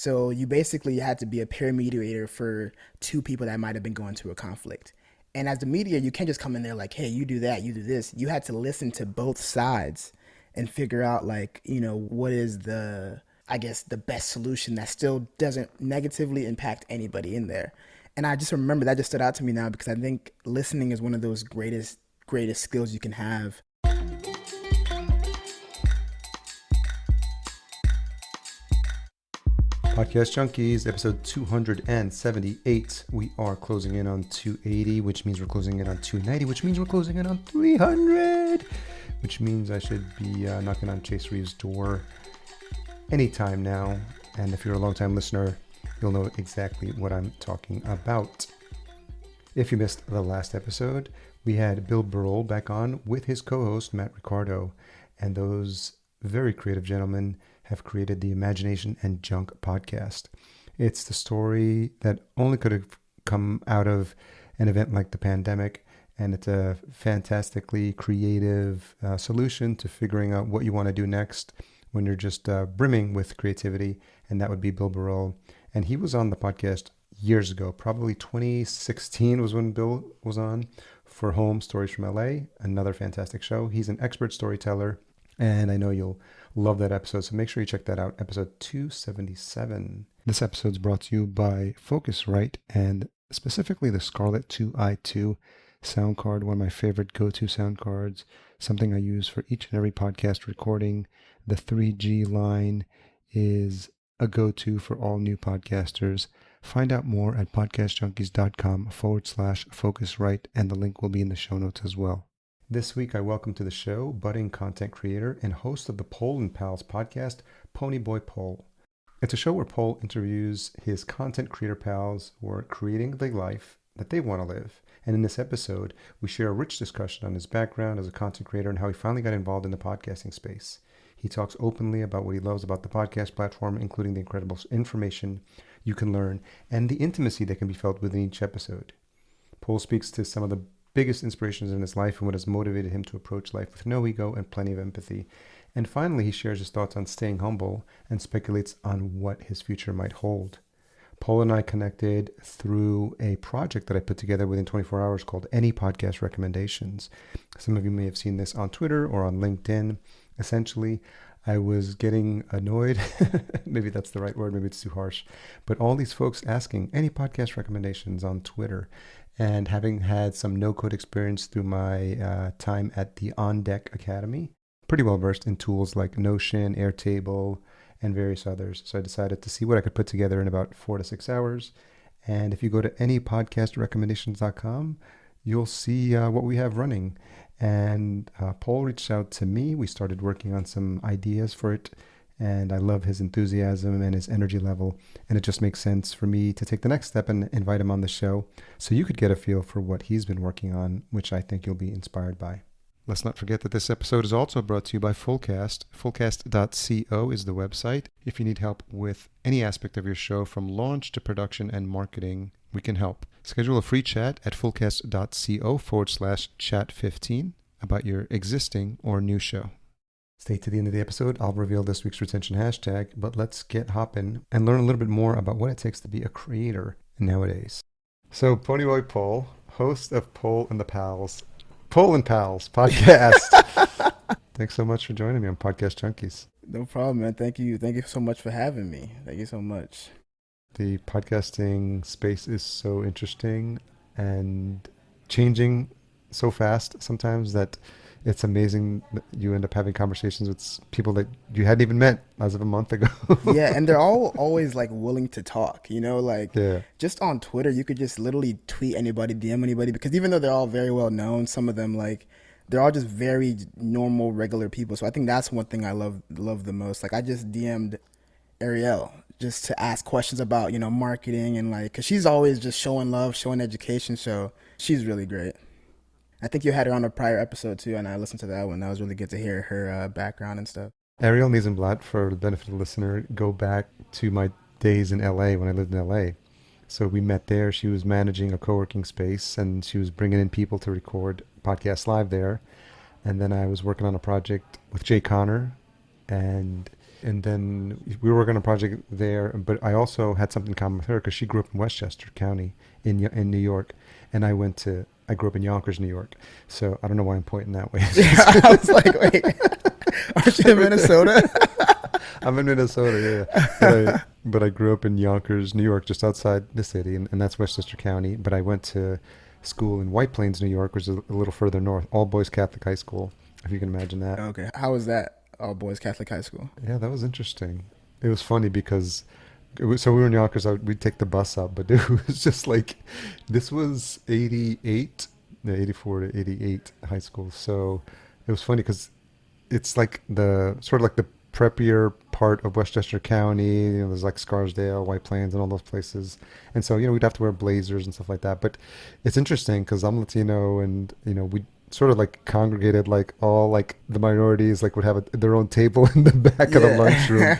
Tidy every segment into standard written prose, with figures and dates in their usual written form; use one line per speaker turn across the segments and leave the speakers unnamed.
So you basically had to be a peer mediator for two people that might have been going through a conflict. And as the mediator, you can't just come in there like, hey, you do that, you do this. You had to listen to both sides and figure out, like, what is I guess, the best solution that still doesn't negatively impact anybody in there. And I just remember that just stood out to me now because I think listening is one of those greatest skills you can have.
Podcast Junkies, episode 278. We are closing in on 280, which means we're closing in on 290, which means we're closing in on 300, which means I should be knocking on Chase Reeves' door anytime now. And if you're a long-time listener, you'll know exactly what I'm talking about. If you missed the last episode, we had Bill Burrell back on with his co-host, Matt Ricardo, and those very creative gentlemen have created the Imagination and Junk podcast. It's the story that only could have come out of an event like the pandemic, and it's a fantastically creative solution to figuring out what you want to do next when you're just brimming with creativity, and that would be Bill Burrell. And he was on the podcast years ago, probably 2016 was when Bill was on for Home Stories from LA, another fantastic show. He's an expert storyteller, and I know you'll love that episode, so make sure you check that out, episode 277. This episode is brought to you by Focusrite, and specifically the Scarlett 2i2 sound card, one of my favorite go-to sound cards, something I use for each and every podcast recording. The 3G line is a go-to for all new podcasters. Find out more at podcastjunkies.com/Focusrite, and the link will be in the show notes as well. This week, I welcome to the show budding content creator and host of the Pol and Pals Podcast, Ponyboy Pol. It's a show where Pol interviews his content creator pals who are creating the life that they want to live. And in this episode, we share a rich discussion on his background as a content creator and how he finally got involved in the podcasting space. He talks openly about what he loves about the podcast platform, including the incredible information you can learn and the intimacy that can be felt within each episode. Pol speaks to some of the biggest inspirations in his life and what has motivated him to approach life with no ego and plenty of empathy. And finally, he shares his thoughts on staying humble and speculates on what his future might hold. Pol and I connected through a project that I put together within 24 hours called Any Podcast Recommendations. Some of you may have seen this on Twitter or on LinkedIn. Essentially, I was getting annoyed. Maybe that's the right word. Maybe it's too harsh. But all these folks asking any podcast recommendations on Twitter, and having had some no-code experience through my time at the On Deck Academy, pretty well versed in tools like Notion, Airtable, and various others. So I decided to see what I could put together in about 4 to 6 hours. And if you go to anypodcastrecommendations.com, you'll see what we have running. And Pol reached out to me. We started working on some ideas for it. And I love his enthusiasm and his energy level. And it just makes sense for me to take the next step and invite him on the show so you could get a feel for what he's been working on, which I think you'll be inspired by. Let's not forget that this episode is also brought to you by Fullcast. Fullcast.co is the website. If you need help with any aspect of your show, from launch to production and marketing, we can help. Schedule a free chat at fullcast.co/chat15 about your existing or new show. Stay to the end of the episode. I'll reveal this week's retention hashtag, but let's get hopping and learn a little bit more about what it takes to be a creator nowadays. So, Ponyboy Pol, host of Pol and Pals Podcast. Thanks so much for joining me on Podcast Junkies.
No problem, man. Thank you so much for having me. Thank you so much.
The podcasting space is so interesting and changing so fast sometimes that it's amazing that you end up having conversations with people that you hadn't even met as of a month ago.
Yeah, and they're all always like willing to talk, just on Twitter, you could just literally tweet anybody, DM anybody, because even though they're all very well known, some of them, like, they're all just very normal, regular people. So I think that's one thing I love the most. Like, I just DM'd Ariel just to ask questions about, marketing and because she's always just showing love, showing education. So she's really great. I think you had her on a prior episode too, and I listened to that one. That was really good to hear her background and stuff.
Ariel Niesenblatt, for the benefit of the listener, go back to my days in LA when I lived in LA. So we met there. She was managing a co-working space, and she was bringing in people to record podcasts live there. And then I was working on a project with Jay Connor, and And then we were working on a project there, but I also had something in common with her because she grew up in Westchester County in New York, and I grew up in Yonkers, New York. So I don't know why I'm pointing that way.
Yeah, I was like, wait, aren't you in Minnesota?
I'm in Minnesota, yeah. But I grew up in Yonkers, New York, just outside the city, and that's Westchester County. But I went to school in White Plains, New York, which is a little further north, all boys Catholic high school, if you can imagine that.
Okay. How was that? All boys Catholic high school.
Yeah, that was interesting. It was funny because so we were in Yonkers. We'd take the bus up, but it was just like this was 88, 84 to 88 high school. So it was funny because it's like the sort of like the preppier part of Westchester County. You know, there's like Scarsdale, White Plains, and all those places. And so we'd have to wear blazers and stuff like that. But it's interesting because I'm Latino, and we sort of like congregated, like all like the minorities like would have their own table in the back of the lunchroom.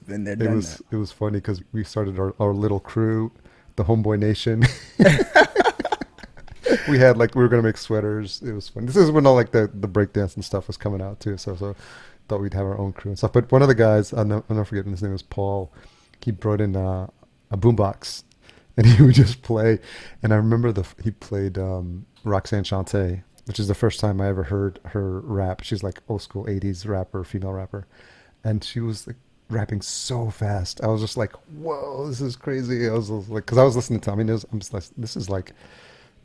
Then they're done.
It was funny because we started our little crew, the Homeboy Nation. We were gonna make sweaters. It was fun. This is when all like the breakdance and stuff was coming out too. So thought we'd have our own crew and stuff. But one of the guys, I'll never forget, his name was Paul. He brought in a boombox, and he would just play. And I remember he played Roxanne Shante, which is the first time I ever heard her rap. She's like old school 80s rapper, female rapper. And she was like rapping so fast. I was just like, whoa, this is crazy. I was like, because I was listening to, I'm just like, this is like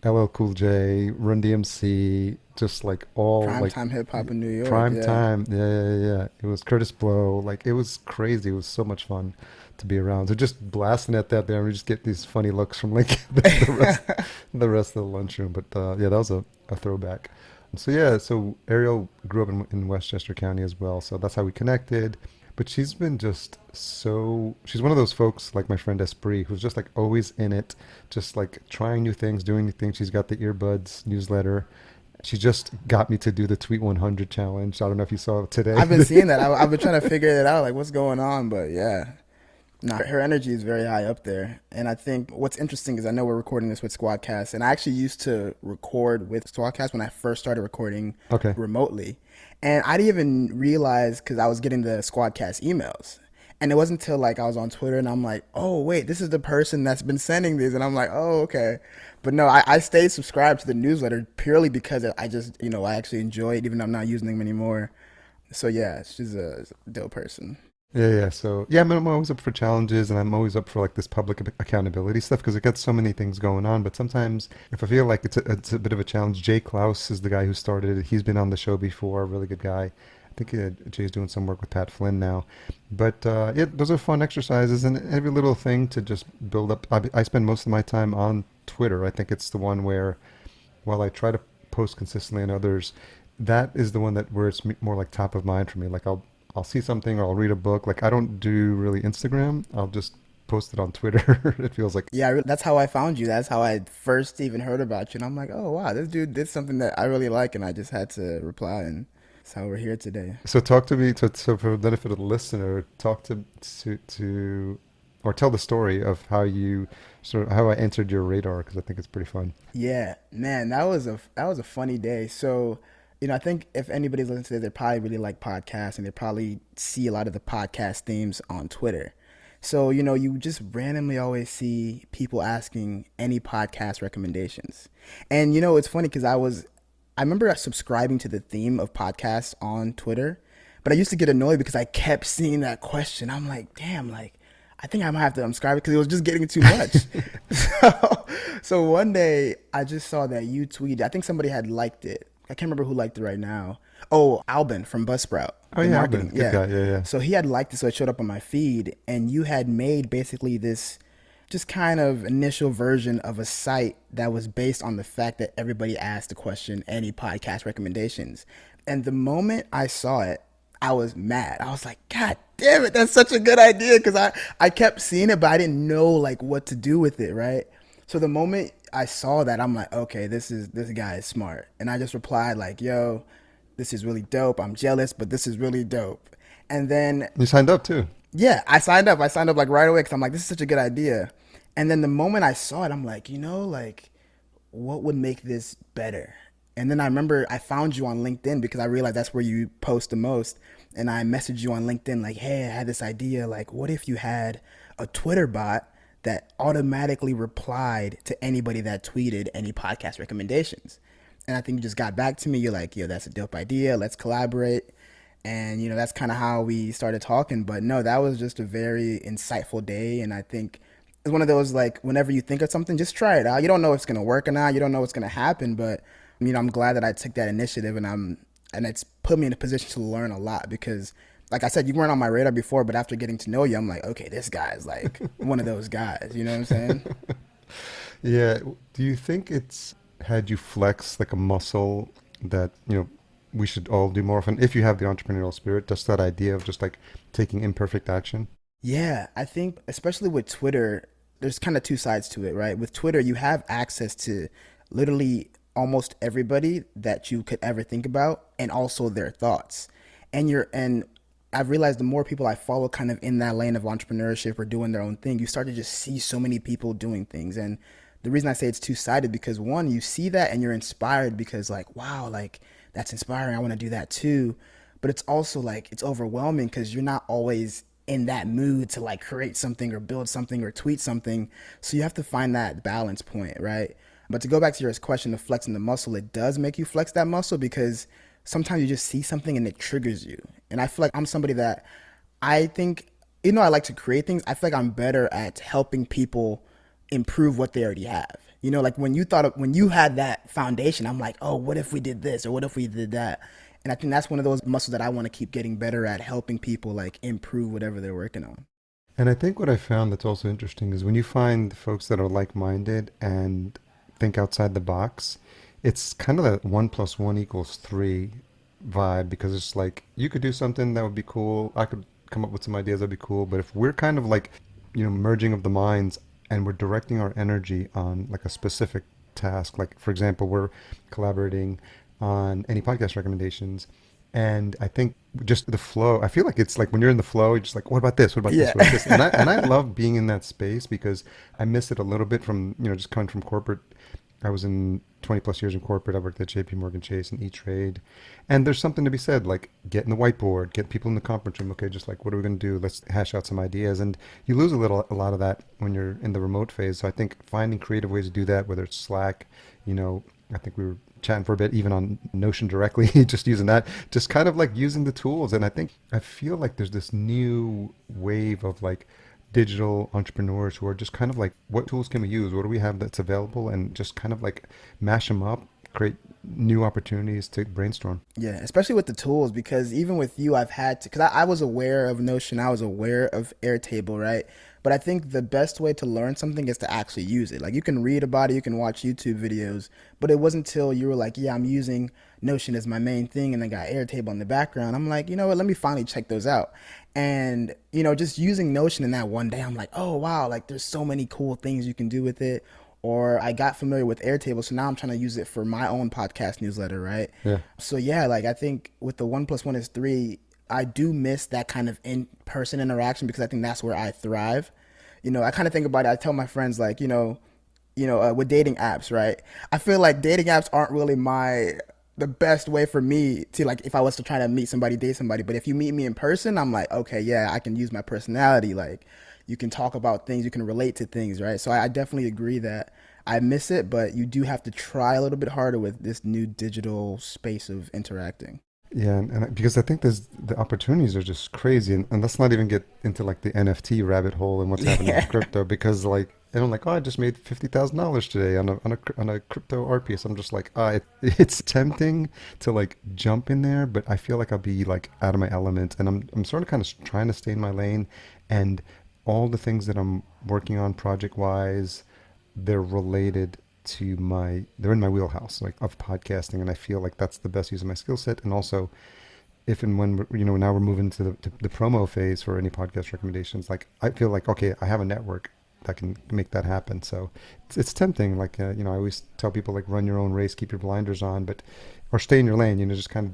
LL Cool J, Run DMC, just like all
prime time hip hop in New York.
Prime time. Yeah. It was Curtis Blow. Like, it was crazy. It was so much fun to be around. So just blasting at that there, and we just get these funny looks from like the rest of the lunchroom. But that was a throwback. So Ariel grew up in Westchester County as well. So that's how we connected. But she's been just she's one of those folks like my friend Esprit, who's just like always in it, just like trying new things, doing new things. She's got the Earbuds newsletter. She just got me to do the Tweet 100 challenge. I don't know if you saw it today.
I've been seeing that. I've been trying to figure it out, like what's going on. But yeah. No, her energy is very high up there. And I think what's interesting is I know we're recording this with Squadcast, and I actually used to record with Squadcast when I first started recording remotely. And I didn't even realize, because I was getting the Squadcast emails. And it wasn't until like I was on Twitter and I'm like, oh, wait, this is the person that's been sending these. And I'm like, oh, okay. But no, I stayed subscribed to the newsletter purely because I just, I actually enjoy it, even though I'm not using them anymore. So yeah, she's a dope person.
Yeah. So I'm always up for challenges, and I'm always up for like this public accountability stuff because it gets so many things going on. But sometimes if I feel like it's a bit of a challenge, Jay Klaus is the guy who started it. He's been on the show before, really good guy. I think Jay's doing some work with Pat Flynn now. But those are fun exercises, and every little thing to just build up. I spend most of my time on Twitter. I think it's the one where, while I try to post consistently on others, that is the one where it's more like top of mind for me. Like I'll see something or I'll read a book. Like I don't do really Instagram. I'll just post it on Twitter. It feels like.
Yeah, that's how I found you. That's how I first even heard about you. And I'm like, oh, wow, this dude did something that I really like. And I just had to reply. And that's how we're here today.
So talk to me, so for the benefit of the listener, talk to or tell the story of how I entered your radar, because I think it's pretty fun.
Yeah, man, that was a funny day. So, I think if anybody's listening to this, they probably really like podcasts, and they probably see a lot of the podcast themes on Twitter. So, you just randomly always see people asking any podcast recommendations. And, it's funny because I remember subscribing to the theme of podcasts on Twitter, but I used to get annoyed because I kept seeing that question. I'm like, damn, like, I think I might have to unsubscribe because it was just getting too much. So one day I just saw that you tweeted, I think somebody had liked it. I can't remember who liked it right now. Oh, Albin from Buzzsprout.
Oh, yeah, Albin. Good guy. Yeah.
So he had liked it, so it showed up on my feed, and you had made basically this just kind of initial version of a site that was based on the fact that everybody asked the question, any podcast recommendations. And the moment I saw it, I was mad. I was like, God damn it, that's such a good idea, because I kept seeing it, but I didn't know like what to do with it, right? So the moment I saw that, I'm like, okay, this guy is smart. And I just replied like, yo, this is really dope. I'm jealous, but this is really dope. And then
you signed up too.
Yeah, I signed up like right away because I'm like, this is such a good idea. And then the moment I saw it, I'm like, like what would make this better? And then I remember I found you on LinkedIn because I realized that's where you post the most. and I messaged you on LinkedIn like, hey, I had this idea. Like, what if you had a Twitter bot that automatically replied to anybody that tweeted any podcast recommendations? And I think you just got back to me. You're like, yo, that's a dope idea. Let's collaborate. And, that's kind of how we started talking. But no, that was just a very insightful day. And I think it's one of those, like, whenever you think of something, just try it out. You don't know if it's going to work or not. You don't know what's going to happen. But, I'm glad that I took that initiative, and it's put me in a position to learn a lot because, like I said, you weren't on my radar before, but after getting to know you, I'm like, okay, this guy's like one of those guys. You know what I'm saying?
Yeah. Do you think it's had you flex like a muscle that, we should all do more often if you have the entrepreneurial spirit, just that idea of just like taking imperfect action?
Yeah, I think especially with Twitter, there's kind of two sides to it, right? With Twitter, you have access to literally almost everybody that you could ever think about, and also their thoughts. And I've realized the more people I follow kind of in that lane of entrepreneurship or doing their own thing, you start to just see so many people doing things. And the reason I say it's two-sided, because one, you see that and you're inspired because like, wow, like that's inspiring. I want to do that too. But it's also like, it's overwhelming because you're not always in that mood to like create something or build something or tweet something. So you have to find that balance point, right? But to go back to your question of flexing the muscle, it does make you flex that muscle because sometimes you just see something and it triggers you. And I feel like I'm somebody that I think, I like to create things. I feel like I'm better at helping people improve what they already have. Like when you had that foundation, I'm like, oh, what if we did this or what if we did that? And I think that's one of those muscles that I want to keep getting better at, helping people like improve whatever they're working on.
And I think what I found that's also interesting is when you find folks that are like-minded and think outside the box, it's kind of that 1 + 1 = 3 vibe, because it's like you could do something that would be cool. I could come up with some ideas that'd be cool. But if we're kind of like, merging of the minds and we're directing our energy on like a specific task, like for example, we're collaborating on any podcast recommendations. And I think just the flow, I feel like it's like when you're in the flow, you're just like, what about this? What about this? What about this? And I love being in that space because I miss it a little bit from, just coming from corporate. I was in 20 plus years in corporate. I worked at JP Morgan Chase and E-Trade. And there's something to be said, like getting the whiteboard, get people in the conference room. Okay, just like, what are we going to do? Let's hash out some ideas. And you lose a lot of that when you're in the remote phase. So I think finding creative ways to do that, whether it's Slack, I think we were chatting for a bit, even on Notion directly, just using that, just kind of like using the tools. And I feel like there's this new wave of like digital entrepreneurs who are just kind of like, what tools can we use? What do we have that's available? And just kind of like mash them up, create new opportunities to brainstorm.
Yeah, especially with the tools, because even with you, I've had to, because I was aware of Notion, I was aware of Airtable, right? But I think the best way to learn something is to actually use it. Like you can read about it, you can watch YouTube videos, but it wasn't until you were like, yeah, I'm using Notion as my main thing and I got Airtable in the background. I'm like, you know what, let me finally check those out. And, just using Notion in that one day, I'm like, oh, wow, like there's so many cool things you can do with it. Or I got familiar with Airtable, so now I'm trying to use it for my own podcast newsletter, right?
Yeah.
So yeah, like I think with the 1 + 1 = 3, I do miss that kind of in-person interaction because I think that's where I thrive. I kind of think about it. I tell my friends like, with dating apps, right? I feel like dating apps aren't really the best way for me to like, if I was to try to meet somebody, date somebody. But if you meet me in person, I'm like, okay, yeah, I can use my personality. Like you can talk about things, you can relate to things, right? So I definitely agree that I miss it, but you do have to try a little bit harder with this new digital space of interacting.
Yeah, and because I think the opportunities are just crazy, and let's not even get into like the NFT rabbit hole and what's happening in crypto, because like, and I'm like, oh, I just made $50,000 today on a crypto art piece. I'm just like, it's tempting to like jump in there, but I feel like I'll be like out of my element, and I'm sort of kind of trying to stay in my lane, and all the things that I'm working on project wise, they're related to they're in my wheelhouse, like of podcasting, and I feel like that's the best use of my skill set. And also, if and when now we're moving to the promo phase for any podcast recommendations, like I feel like, okay, I have a network that can make that happen. So it's tempting. Like I always tell people, like, run your own race, keep your blinders on, or stay in your lane. Just kind of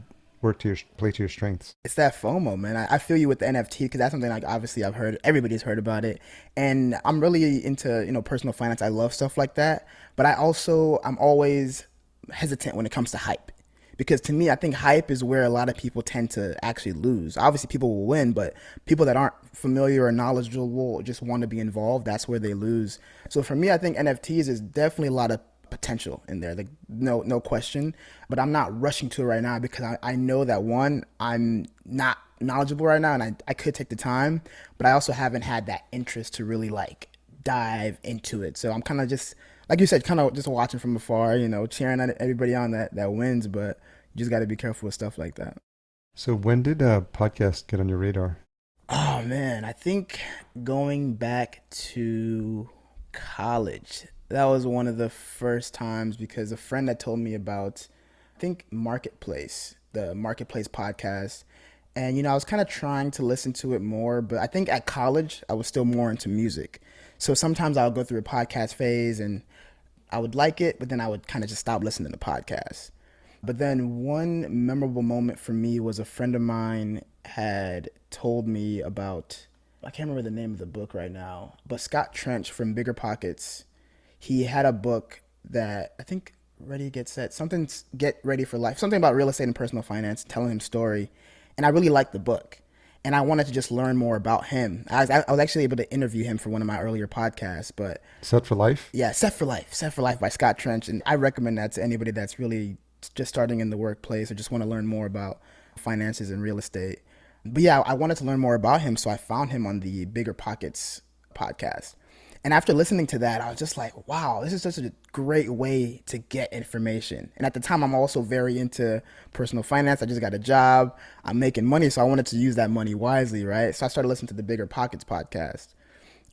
play to your strengths.
It's that FOMO, man. I feel you with the NFT because that's something like obviously I've heard, everybody's heard about it, and I'm really into personal finance. I love stuff like that, but I'm always hesitant when it comes to hype. Because to me, I think hype is where a lot of people tend to actually lose. Obviously, people will win, but people that aren't familiar or knowledgeable just want to be involved. That's where they lose. So for me, I think NFTs is definitely a lot of potential in there. Like no question. But I'm not rushing to it right now because I know that one, I'm not knowledgeable right now, and I could take the time, but I also haven't had that interest to really like dive into it. So I'm kind of just, like you said, kind of just watching from afar, cheering at everybody on that wins, but you just got to be careful with stuff like that.
So when did a podcast get on your radar?
Oh man, I think going back to college, that was one of the first times because a friend had told me about, I think the Marketplace podcast. And, I was kind of trying to listen to it more, but I think at college, I was still more into music. So sometimes I would go through a podcast phase and I would like it, but then I would kind of just stop listening to podcasts. But then one memorable moment for me was a friend of mine had told me about, I can't remember the name of the book right now, but Scott Trench from Bigger Pockets, he had a book that I think Ready, Get Set, something Get Ready for Life, something about real estate and personal finance, telling him story. And I really liked the book. And I wanted to just learn more about him. I was actually able to interview him for one of my earlier podcasts. But
Set for Life?
Yeah, Set for Life. Set for Life by Scott Trench. And I recommend that to anybody that's really just starting in the workplace or just want to learn more about finances and real estate. But yeah, I wanted to learn more about him. So I found him on the Bigger Pockets podcast. And after listening to that, I was just like, wow, this is such a great way to get information. And at the time, I'm also very into personal finance. I just got a job. I'm making money. So I wanted to use that money wisely, right? So I started listening to the Bigger Pockets podcast.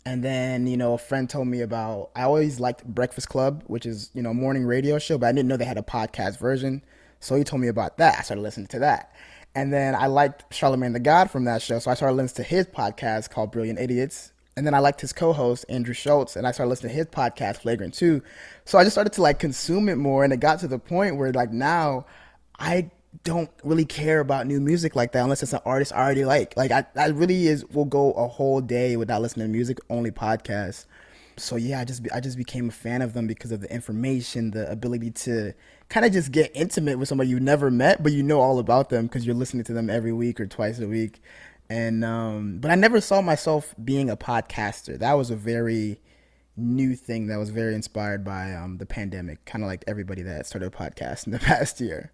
And then, a friend told me about, I always liked Breakfast Club, which is, a morning radio show, but I didn't know they had a podcast version. So he told me about that. I started listening to that. And then I liked Charlamagne the God from that show. So I started listening to his podcast called Brilliant Idiots. And then I liked his co-host, Andrew Schultz, and I started listening to his podcast, Flagrant 2. So I just started to consume it more. And it got to the point where now I don't really care about new music like that unless it's an artist I already like. I really will go a whole day without listening to music, only podcasts. So yeah, I just became a fan of them because of the information, the ability to kind of just get intimate with somebody you never met, but you know all about them because you're listening to them every week or twice a week. And but I never saw myself being a podcaster. That was a very new thing that was very inspired by the pandemic, kind of like everybody that started a podcast in the past year.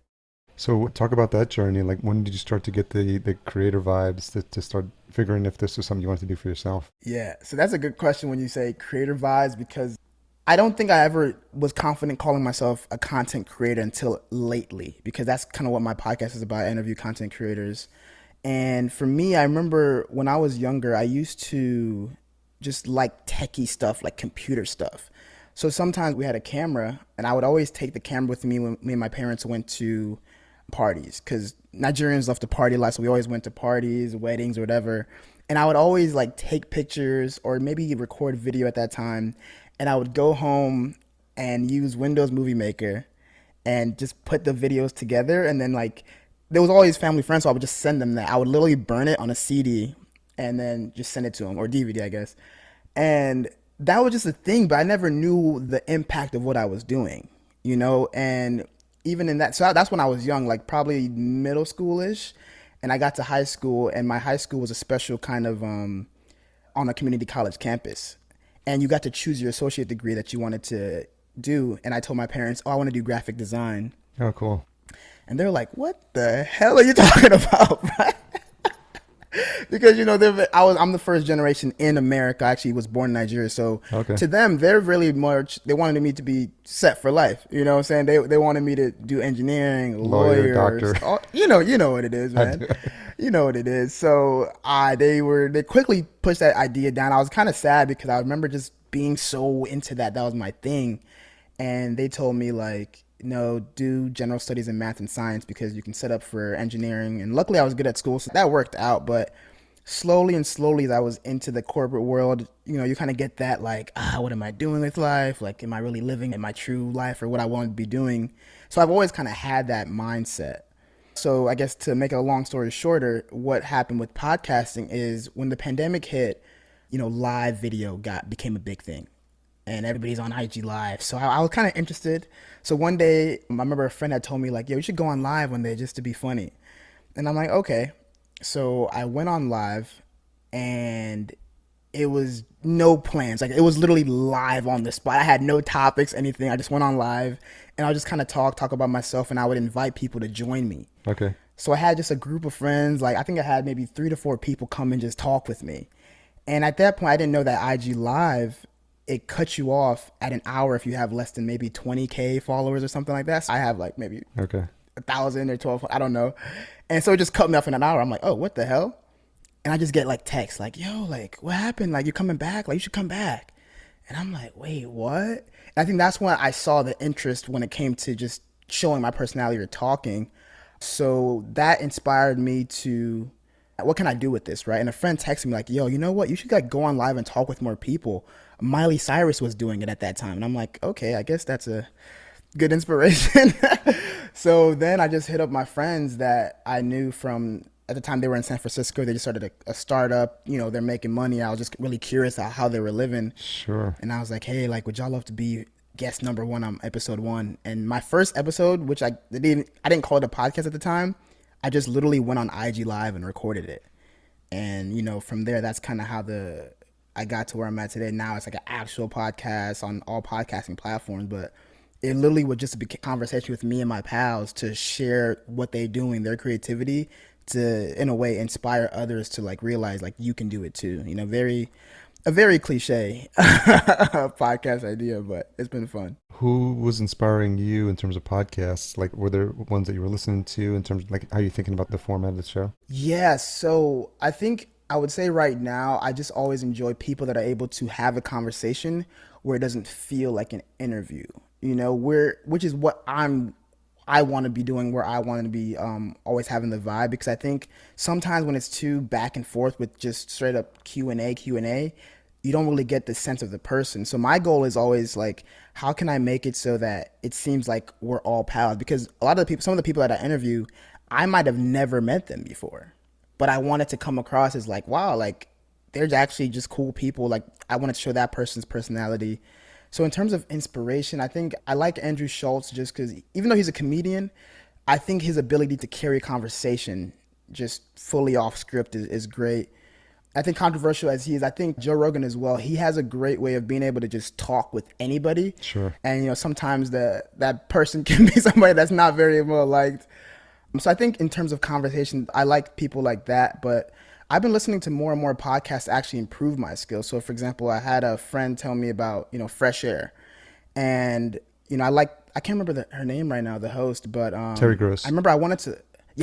So talk about that journey. When did you start to get the creator vibes to start figuring if this was something you wanted to do for yourself?
Yeah, so that's a good question when you say creator vibes, because I don't think I ever was confident calling myself a content creator until lately, because that's kind of what my podcast is about. I interview content creators. And for me, I remember when I was younger, I used to just like techie stuff, like computer stuff. So sometimes we had a camera, and I would always take the camera with me when me and my parents went to parties, because Nigerians love to party a lot. So we always went to parties, weddings, or whatever. And I would always take pictures or maybe record video at that time. And I would go home and use Windows Movie Maker and just put the videos together. And then there was always family friends, so I would just send them that. I would literally burn it on a CD and then just send it to them, or DVD, I guess. And that was just a thing, but I never knew the impact of what I was doing, And even in that, so that's when I was young, probably middle schoolish. And I got to high school, and my high school was a special kind of on a community college campus. And you got to choose your associate degree that you wanted to do. And I told my parents, I want to do graphic design.
Oh, cool.
And they're like, what the hell are you talking about, right? Because, I'm the first generation in America. I actually was born in Nigeria. So To them, they're really much, they wanted me to be set for life. You know what I'm saying? They wanted me to do engineering, lawyer,
doctor.
You know what it is, man. You know what it is. So they quickly pushed that idea down. I was kind of sad because I remember just being so into that. That was my thing. And they told me no, do general studies in math and science because you can set up for engineering. And luckily I was good at school, so that worked out. But slowly as I was into the corporate world, you kind of get that what am I doing with life? Am I really living in my true life or what I want to be doing? So I've always kind of had that mindset. So I guess to make a long story shorter, what happened with podcasting is when the pandemic hit, live video became a big thing. and everybody's on IG Live. So I was kind of interested. So one day, I remember a friend had told me like, "Yo, you should go on live one day just to be funny." And I'm like, "Okay." So I went on live, and it was no plans. Like, it was literally live on the spot. I had no topics, anything. I just went on live, and I would just kind of talk about myself, and I would invite people to join me.
Okay.
So I had just a group of friends. Like, I think I had maybe 3 to 4 people come and just talk with me. And at that point, I didn't know that IG Live, it cuts you off at an hour if you have less than maybe 20K followers or something like that. So I have like maybe 1,000 or 12, I don't know. And so it just cut me off in an hour. I'm like, oh, what the hell? And I just get like texts like, yo, like, what happened? Like, you're coming back? Like, you should come back. And I'm like, wait, what? And I think that's when I saw the interest when it came to just showing my personality or talking. So that inspired me to, what can I do with this, right? And a friend texted me like, yo, you know what? You should like go on live and talk with more people. Miley Cyrus was doing it at that time. And I'm like, okay, I guess that's a good inspiration. So then I just hit up my friends that I knew from, at the time they were in San Francisco. They just started a startup, you know, they're making money. I was just really curious how they were living.
Sure.
And I was like, hey, like, would y'all love to be guest number 1 on episode 1? And my first episode, which I didn't call it a podcast at the time, I just literally went on IG Live and recorded it. And, you know, from there, that's kind of how I got to where I'm at today. Now it's like an actual podcast on all podcasting platforms, but it literally would just be a conversation with me and my pals to share what they're doing, their creativity, to, in a way, inspire others to like realize like you can do it too. You know, a very cliche podcast idea, but it's been fun.
Who was inspiring you in terms of podcasts? Like, were there ones that you were listening to in terms of like how you're thinking about the format of the show?
Yeah, so I think I would say right now, I just always enjoy people that are able to have a conversation where it doesn't feel like an interview, you know, which is what I want to be doing, where I want to be always having the vibe, because I think sometimes when it's too back and forth with just straight up Q&A, you don't really get the sense of the person. So my goal is always like, how can I make it so that it seems like we're all pals? Because some of the people that I interview, I might have never met them before, but I wanted to come across as like, wow, like they're actually just cool people. Like I wanted to show that person's personality. So in terms of inspiration, I think I like Andrew Schultz just because even though he's a comedian, I think his ability to carry a conversation just fully off script is great. I think controversial as he is, I think Joe Rogan as well, he has a great way of being able to just talk with anybody.
Sure.
And, you know, sometimes that person can be somebody that's not very well liked. So I think in terms of conversation, I like people like that, but I've been listening to more and more podcasts to actually improve my skills. So for example, I had a friend tell me about, you know, Fresh Air, and, you know, I can't remember her name right now, the host, but
Terry Gross.
I remember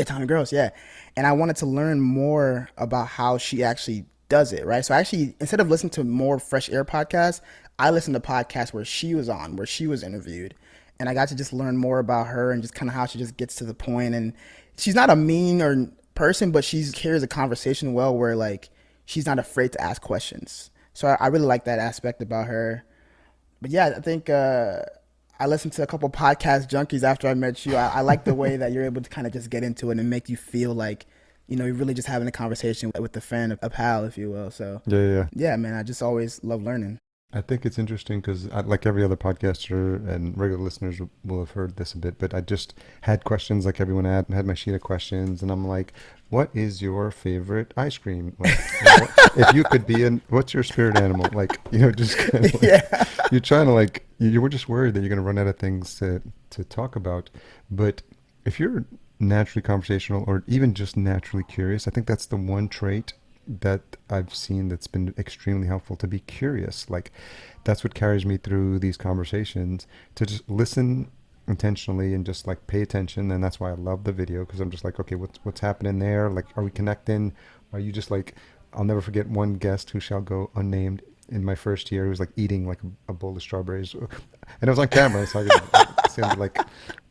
Tommy Gross. Yeah. And I wanted to learn more about how she actually does it. Right. So actually, instead of listening to more Fresh Air podcasts, I listened to podcasts where she was on, where she was interviewed, and I got to just learn more about her and just kind of how she just gets to the point. And she's not a mean person, but she carries a conversation well, where like she's not afraid to ask questions. So I really like that aspect about her. But yeah, I think I listened to a couple podcast junkies after I met you. I like the way that you're able to kind of just get into it and make you feel like, you know, you're really just having a conversation with a friend, a pal, if you will. So yeah, man, I just always love learning.
I think it's interesting because, like every other podcaster and regular listeners will have heard this a bit, but I just had questions like everyone had my sheet of questions, and I'm like, what is your favorite ice cream? Like, if you could be what's your spirit animal? Like, you know, just kind of like, you're trying to like, you were just worried that you're going to run out of things to talk about. But if you're naturally conversational or even just naturally curious, I think that's the one trait that I've seen that's been extremely helpful, to be curious. Like that's what carries me through these conversations, to just listen intentionally and just like pay attention. And that's why I love the video, because I'm just like, okay, what's happening there? Like, are we connecting? Are you just like, I'll never forget one guest who shall go unnamed in my first year who was like eating like a bowl of strawberries, and it was on camera, so I could like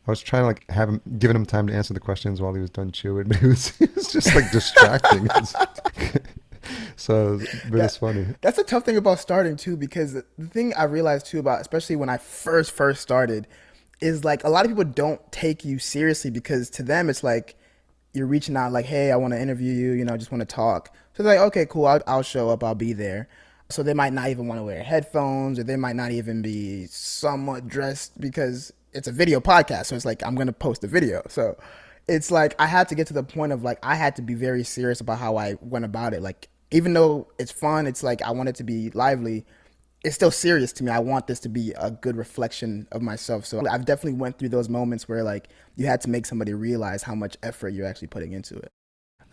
I was trying to like giving him time to answer the questions while he was done chewing, but it was just like distracting. So it was funny.
That's a tough thing about starting too, because the thing I realized too about, especially when I first started, is like a lot of people don't take you seriously, because to them it's like you're reaching out like, hey, I want to interview you, you know, I just want to talk. So it's like, okay, cool, I'll show up, I'll be there. So they might not even want to wear headphones, or they might not even be somewhat dressed because it's a video podcast. So it's like, I'm going to post a video. So it's like, I had to get to the point of like, I had to be very serious about how I went about it. Like, even though it's fun, it's like, I want it to be lively. It's still serious to me. I want this to be a good reflection of myself. So I've definitely went through those moments where like you had to make somebody realize how much effort you're actually putting into it.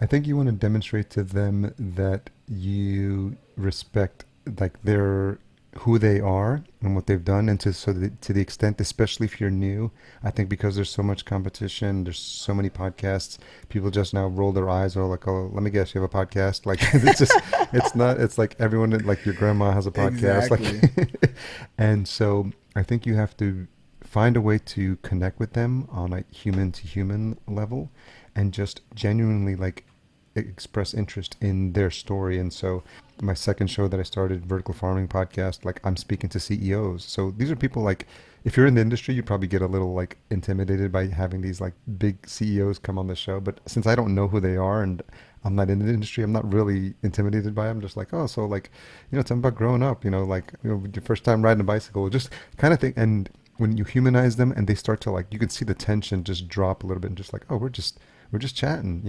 I think you want to demonstrate to them that you respect like who they are and what they've done, and to the extent, especially if you're new, I think because there's so much competition, there's so many podcasts, people just now roll their eyes or like, oh, let me guess, you have a podcast. Like it's like everyone, like your grandma has a podcast. Exactly. Like, and so I think you have to find a way to connect with them on a human to human level and just genuinely like express interest in their story. And so my second show that I started, Vertical Farming Podcast, like I'm speaking to CEOs. So these are people like, if you're in the industry, you probably get a little like intimidated by having these like big CEOs come on the show. But since I don't know who they are and I'm not in the industry, I'm not really intimidated by them. Just like, oh, so like, tell them about growing up, like, your first time riding a bicycle, just kind of thing. And when you humanize them and they start to like, you can see the tension just drop a little bit and just like, oh, we're just chatting.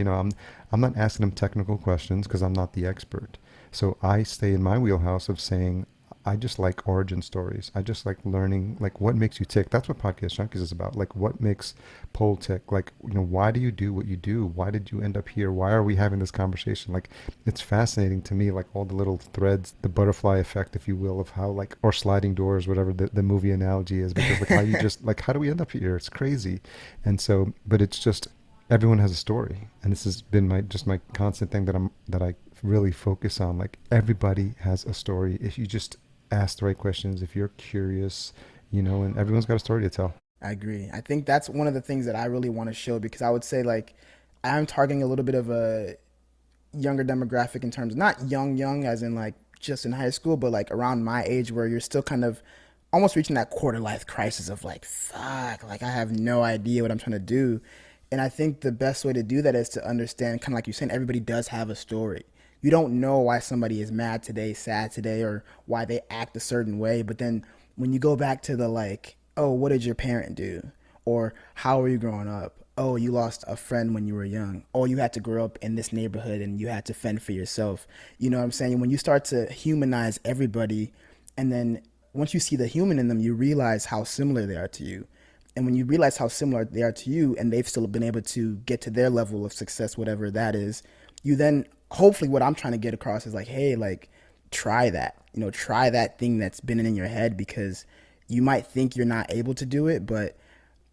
I'm not asking them technical questions because I'm not the expert. So I stay in my wheelhouse of saying, I just like origin stories. I just like learning, like what makes you tick. That's what Podcast Junkies is about. Like what makes Pol tick? Like, why do you do what you do? Why did you end up here? Why are we having this conversation? Like, it's fascinating to me, like all the little threads, the butterfly effect, if you will, of how like, or sliding doors, whatever the movie analogy is, because like how you just, like, how do we end up here? It's crazy. And so, but it's just, everyone has a story. And this has been my constant thing that I really focus on. Like everybody has a story. If you just ask the right questions, if you're curious, and everyone's got a story to tell.
I agree. I think that's one of the things that I really want to show, because I would say like I'm targeting a little bit of a younger demographic in terms of not young as in like just in high school, but like around my age where you're still kind of almost reaching that quarter life crisis of like, fuck, like I have no idea what I'm trying to do. And I think the best way to do that is to understand, kind of like you're saying, everybody does have a story. You don't know why somebody is mad today, sad today, or why they act a certain way. But then when you go back to the like, oh, what did your parent do? Or how were you growing up? Oh, you lost a friend when you were young. Oh, you had to grow up in this neighborhood and you had to fend for yourself. You know what I'm saying? When you start to humanize everybody, and then once you see the human in them, you realize how similar they are to you. And when you realize how similar they are to you, and they've still been able to get to their level of success, whatever that is, you then, hopefully what I'm trying to get across is like, hey, like, try that. Try that thing that's been in your head, because you might think you're not able to do it, but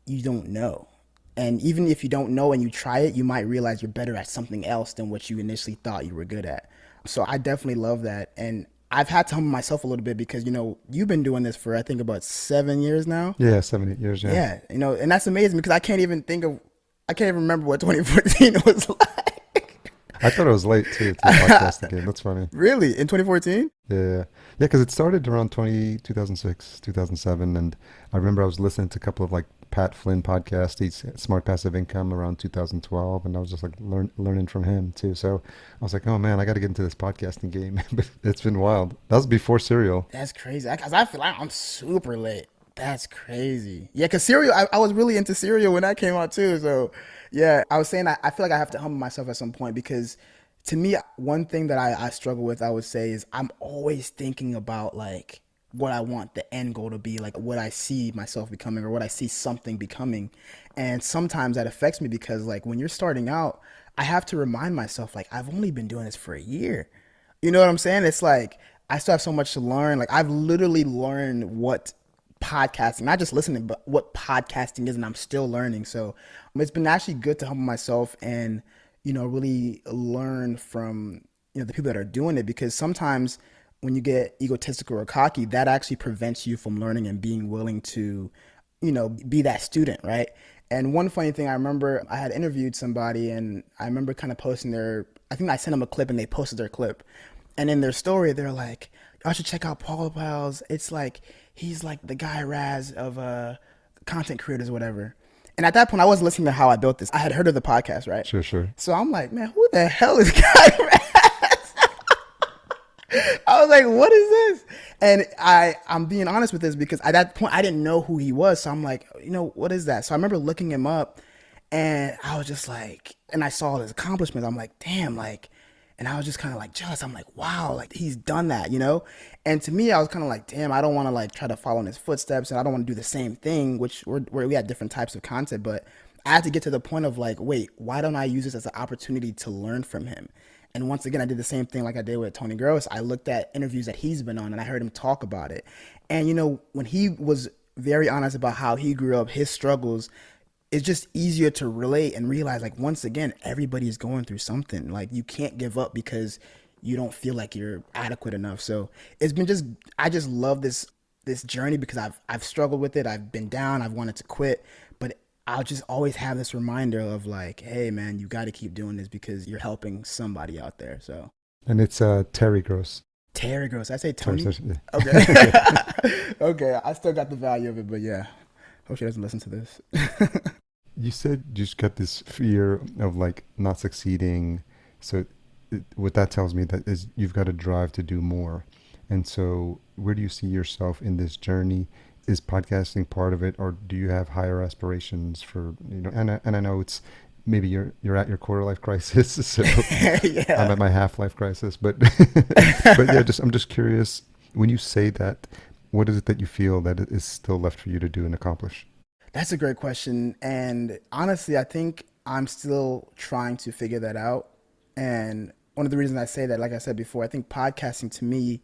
you don't know. And even if you don't know and you try it, you might realize you're better at something else than what you initially thought you were good at. So I definitely love that. And I've had to humble myself a little bit because, you've been doing this for, I think, about 7 years now.
Yeah, 7, 8 years.
Yeah. And that's amazing because I can't even remember what 2014 was like.
I thought it was late too to podcast again. That's funny.
Really? In 2014?
Yeah. Because it started around 2006, 2007. And I remember I was listening to a couple of like Pat Flynn podcasts, he's Smart Passive Income, around 2012. And I was just like learning from him too. So I was like, oh man, I got to get into this podcasting game. But it's been wild. That was before Serial.
That's crazy. Because I feel like I'm super late. That's crazy. Yeah, because Serial, I was really into Serial when that came out too. So yeah, I was saying I feel like I have to humble myself at some point, because to me, one thing that I struggle with, I would say, is I'm always thinking about like what I want the end goal to be, like what I see myself becoming or what I see something becoming. And sometimes that affects me because like when you're starting out, I have to remind myself like I've only been doing this for a year. You know what I'm saying? It's like I still have so much to learn. Like I've literally learned what podcasting, not just listening, but what podcasting is, and I'm still learning. So it's been actually good to humble myself and really learn from the people that are doing it, because sometimes when you get egotistical or cocky, that actually prevents you from learning and being willing to be that student, right? And one funny thing, I remember I had interviewed somebody, and I remember kind of posting I think I sent them a clip and they posted their clip, and in their story they're like, y'all should check out Pol and Pals. It's like he's like the Guy Raz of content creators or whatever. And at that point, I wasn't listening to How I Built This. I had heard of the podcast, right?
Sure.
So I'm like, man, who the hell is Guy Raz? I was like, what is this? And I'm being honest with this because at that point I didn't know who he was. So I'm like, what is that? So I remember looking him up and I was just like, and I saw his accomplishments. I'm like, damn, like, and I was just kind of like jealous. I'm like, wow, like he's done that. And to me, I was kind of like, damn, I don't want to like try to follow in his footsteps and I don't want to do the same thing, which we had different types of content, but I had to get to the point of like, wait, why don't I use this as an opportunity to learn from him? And once again, I did the same thing like I did with Tony Gross. I looked at interviews that he's been on and I heard him talk about it. And, when he was very honest about how he grew up, his struggles, it's just easier to relate and realize, like, once again, everybody is going through something. Like, you can't give up because you don't feel like you're adequate enough. So it's been I just love this journey because I've struggled with it. I've been down. I've wanted to quit. But I'll just always have this reminder of like, hey man, you got to keep doing this because you're helping somebody out there. So.
And it's Terry Gross.
Terry Gross. I say Tony.
Sorry, yeah.
Okay. Okay. I still got the value of it, but yeah. Hope she doesn't listen to this.
You said you just got this fear of like not succeeding. So what that tells me that is you've got a drive to do more. And so where do you see yourself in this journey? Is podcasting part of it, or do you have higher aspirations for, and I know it's maybe you're at your quarter life crisis, so yeah. I'm at my half life crisis, but yeah, I'm just curious, when you say that, what is it that you feel that is still left for you to do and accomplish?
That's a great question. And honestly, I think I'm still trying to figure that out. And one of the reasons I say that, like I said before, I think podcasting to me,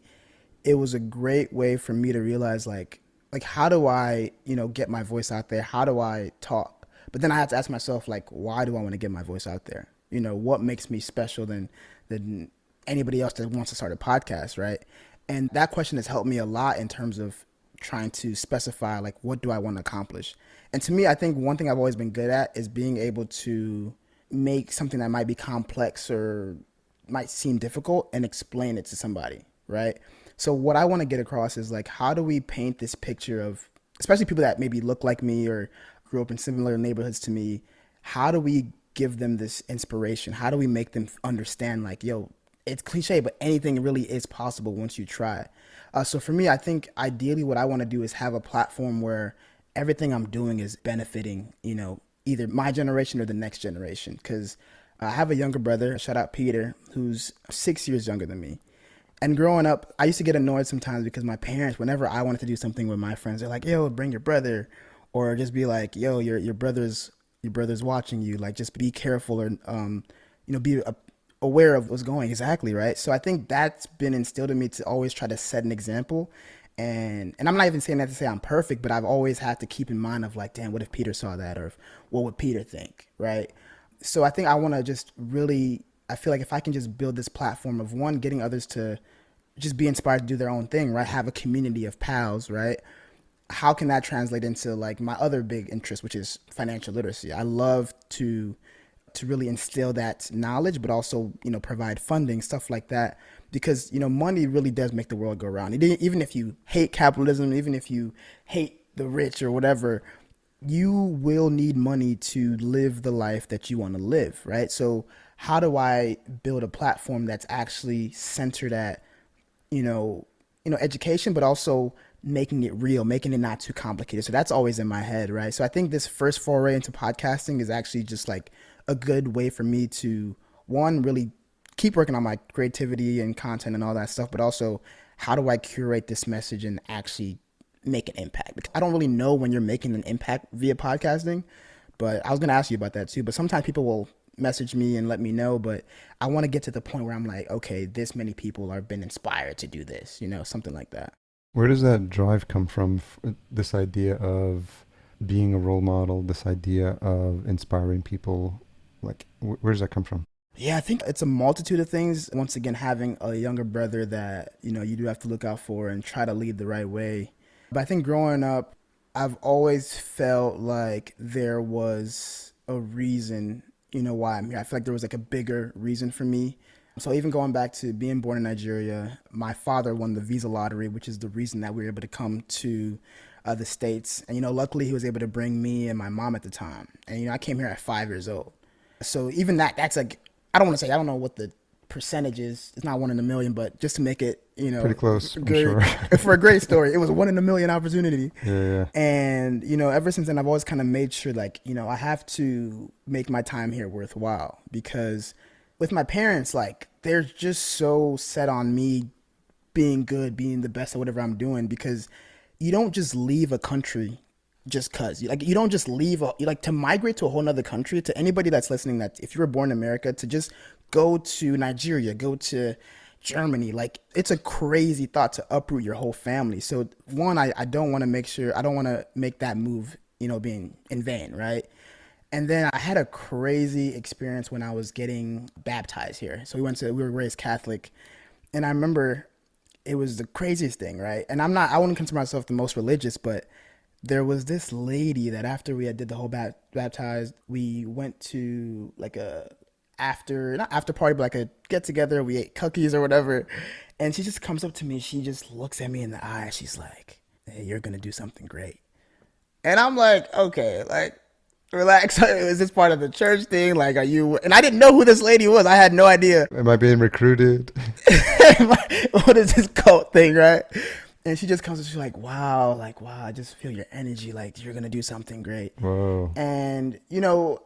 it was a great way for me to realize like how do I, get my voice out there? How do I talk? But then I had to ask myself, like, why do I want to get my voice out there? What makes me special than anybody else that wants to start a podcast, right? And that question has helped me a lot in terms of trying to specify, like, what do I want to accomplish? And to me, I think one thing I've always been good at is being able to make something that might be complex or might seem difficult and explain it to somebody, right? So what I want to get across is like, how do we paint this picture of, especially people that maybe look like me or grew up in similar neighborhoods to me, how do we give them this inspiration? How do we make them understand like, yo, it's cliche, but anything really is possible once you try. So for me, I think ideally what I want to do is have a platform where everything I'm doing is benefiting, either my generation or the next generation. Because I have a younger brother, shout out Peter, who's 6 years younger than me. And growing up, I used to get annoyed sometimes because my parents, whenever I wanted to do something with my friends, they're like, yo, bring your brother. Or just be like, yo, your brother's watching you. Like, just be careful or, be aware of what's going exactly, right? So I think that's been instilled in me to always try to set an example. And I'm not even saying that to say I'm perfect, but I've always had to keep in mind of like, damn, what if Peter saw that? Or what would Peter think, right? So I think I want to just really, I feel like if I can just build this platform of one, getting others to just be inspired to do their own thing, right? Have a community of pals, right? How can that translate into like my other big interest, which is financial literacy? I love to really instill that knowledge, but also, provide funding, stuff like that. Because, money really does make the world go round. Even if you hate capitalism, even if you hate the rich or whatever, you will need money to live the life that you want to live, right? So how do I build a platform that's actually centered at, education, but also making it real, making it not too complicated. So that's always in my head, right? So I think this first foray into podcasting is actually just like a good way for me to, one, really keep working on my creativity and content and all that stuff, but also how do I curate this message and actually make an impact? Because I don't really know when you're making an impact via podcasting, but I was going to ask you about that too. But sometimes people will message me and let me know, but I want to get to the point where I'm like, okay, this many people have been inspired to do this, something like that.
Where does that drive come from? This idea of being a role model, this idea of inspiring people, like where does that come from?
Yeah, I think it's a multitude of things. Once again, having a younger brother that, you do have to look out for and try to lead the right way. But I think growing up, I've always felt like there was a reason, why I'm here. I feel like there was like a bigger reason for me. So even going back to being born in Nigeria, my father won the visa lottery, which is the reason that we were able to come to the States. And, luckily he was able to bring me and my mom at the time. And, I came here at 5 years old. So even that's like, I don't want to say, I don't know what the percentages. It's not 1 in a million, but just to make it,
pretty close,
good,
I'm sure.
for a great story, it was 1 in a million opportunity.
Yeah.
And, ever since then, I've always kind of made sure, like, I have to make my time here worthwhile, because with my parents, like, they're just so set on me being good, being the best at whatever I'm doing, because you don't just leave a country just cause. You don't just leave, to migrate to a whole nother country. To anybody that's listening, that if you were born in America, to just go to Nigeria, go to Germany, like, it's a crazy thought to uproot your whole family. So one, I don't want to make that move, being in vain, right? And then I had a crazy experience when I was getting baptized here. So we were raised Catholic, and I remember it was the craziest thing, right? And I wouldn't consider myself the most religious, but there was this lady that after we had did the whole baptized, we went to like not after party, but like a get together. We ate cookies or whatever. And she just comes up to me. She just looks at me in the eye. She's like, "Hey, you're going to do something great." And I'm like, okay, like, relax. Is this part of the church thing? Like, are you? And I didn't know who this lady was. I had no idea.
Am I being recruited?
What is this cult thing, right? And she just comes and she's like, wow, I just feel your energy. Like, you're going to do something great.
Whoa.
And,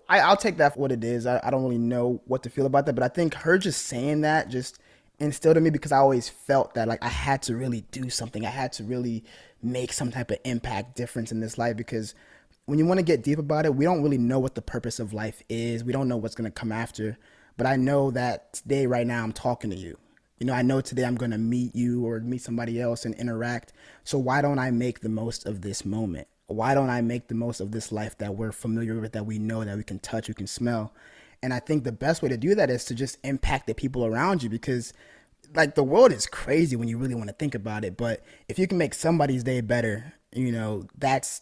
I'll take that for what it is. I don't really know what to feel about that. But I think her just saying that just instilled in me, because I always felt that, like, I had to really do something. I had to really make some type of impact, difference in this life. Because when you want to get deep about it, we don't really know what the purpose of life is. We don't know what's going to come after. But I know that today, right now, I'm talking to you. I know today I'm going to meet you or meet somebody else and interact. So why don't I make the most of this moment? Why don't I make the most of this life that we're familiar with, that we know, that we can touch, we can smell? And I think the best way to do that is to just impact the people around you, because, like, the world is crazy when you really want to think about it. But if you can make somebody's day better, that's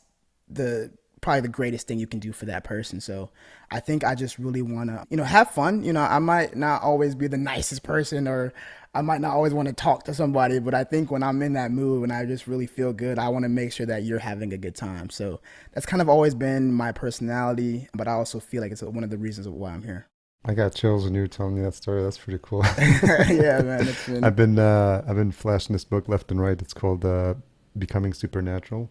probably the greatest thing you can do for that person. So I think I just really want to, have fun. I might not always be the nicest person, or I might not always want to talk to somebody, but I think when I'm in that mood, when I just really feel good, I want to make sure that you're having a good time. So that's kind of always been my personality, but I also feel like it's one of the reasons of why I'm here.
I got chills when you were telling me that story. That's pretty cool.
Yeah, man.
I've been flashing this book left and right. It's called Becoming Supernatural.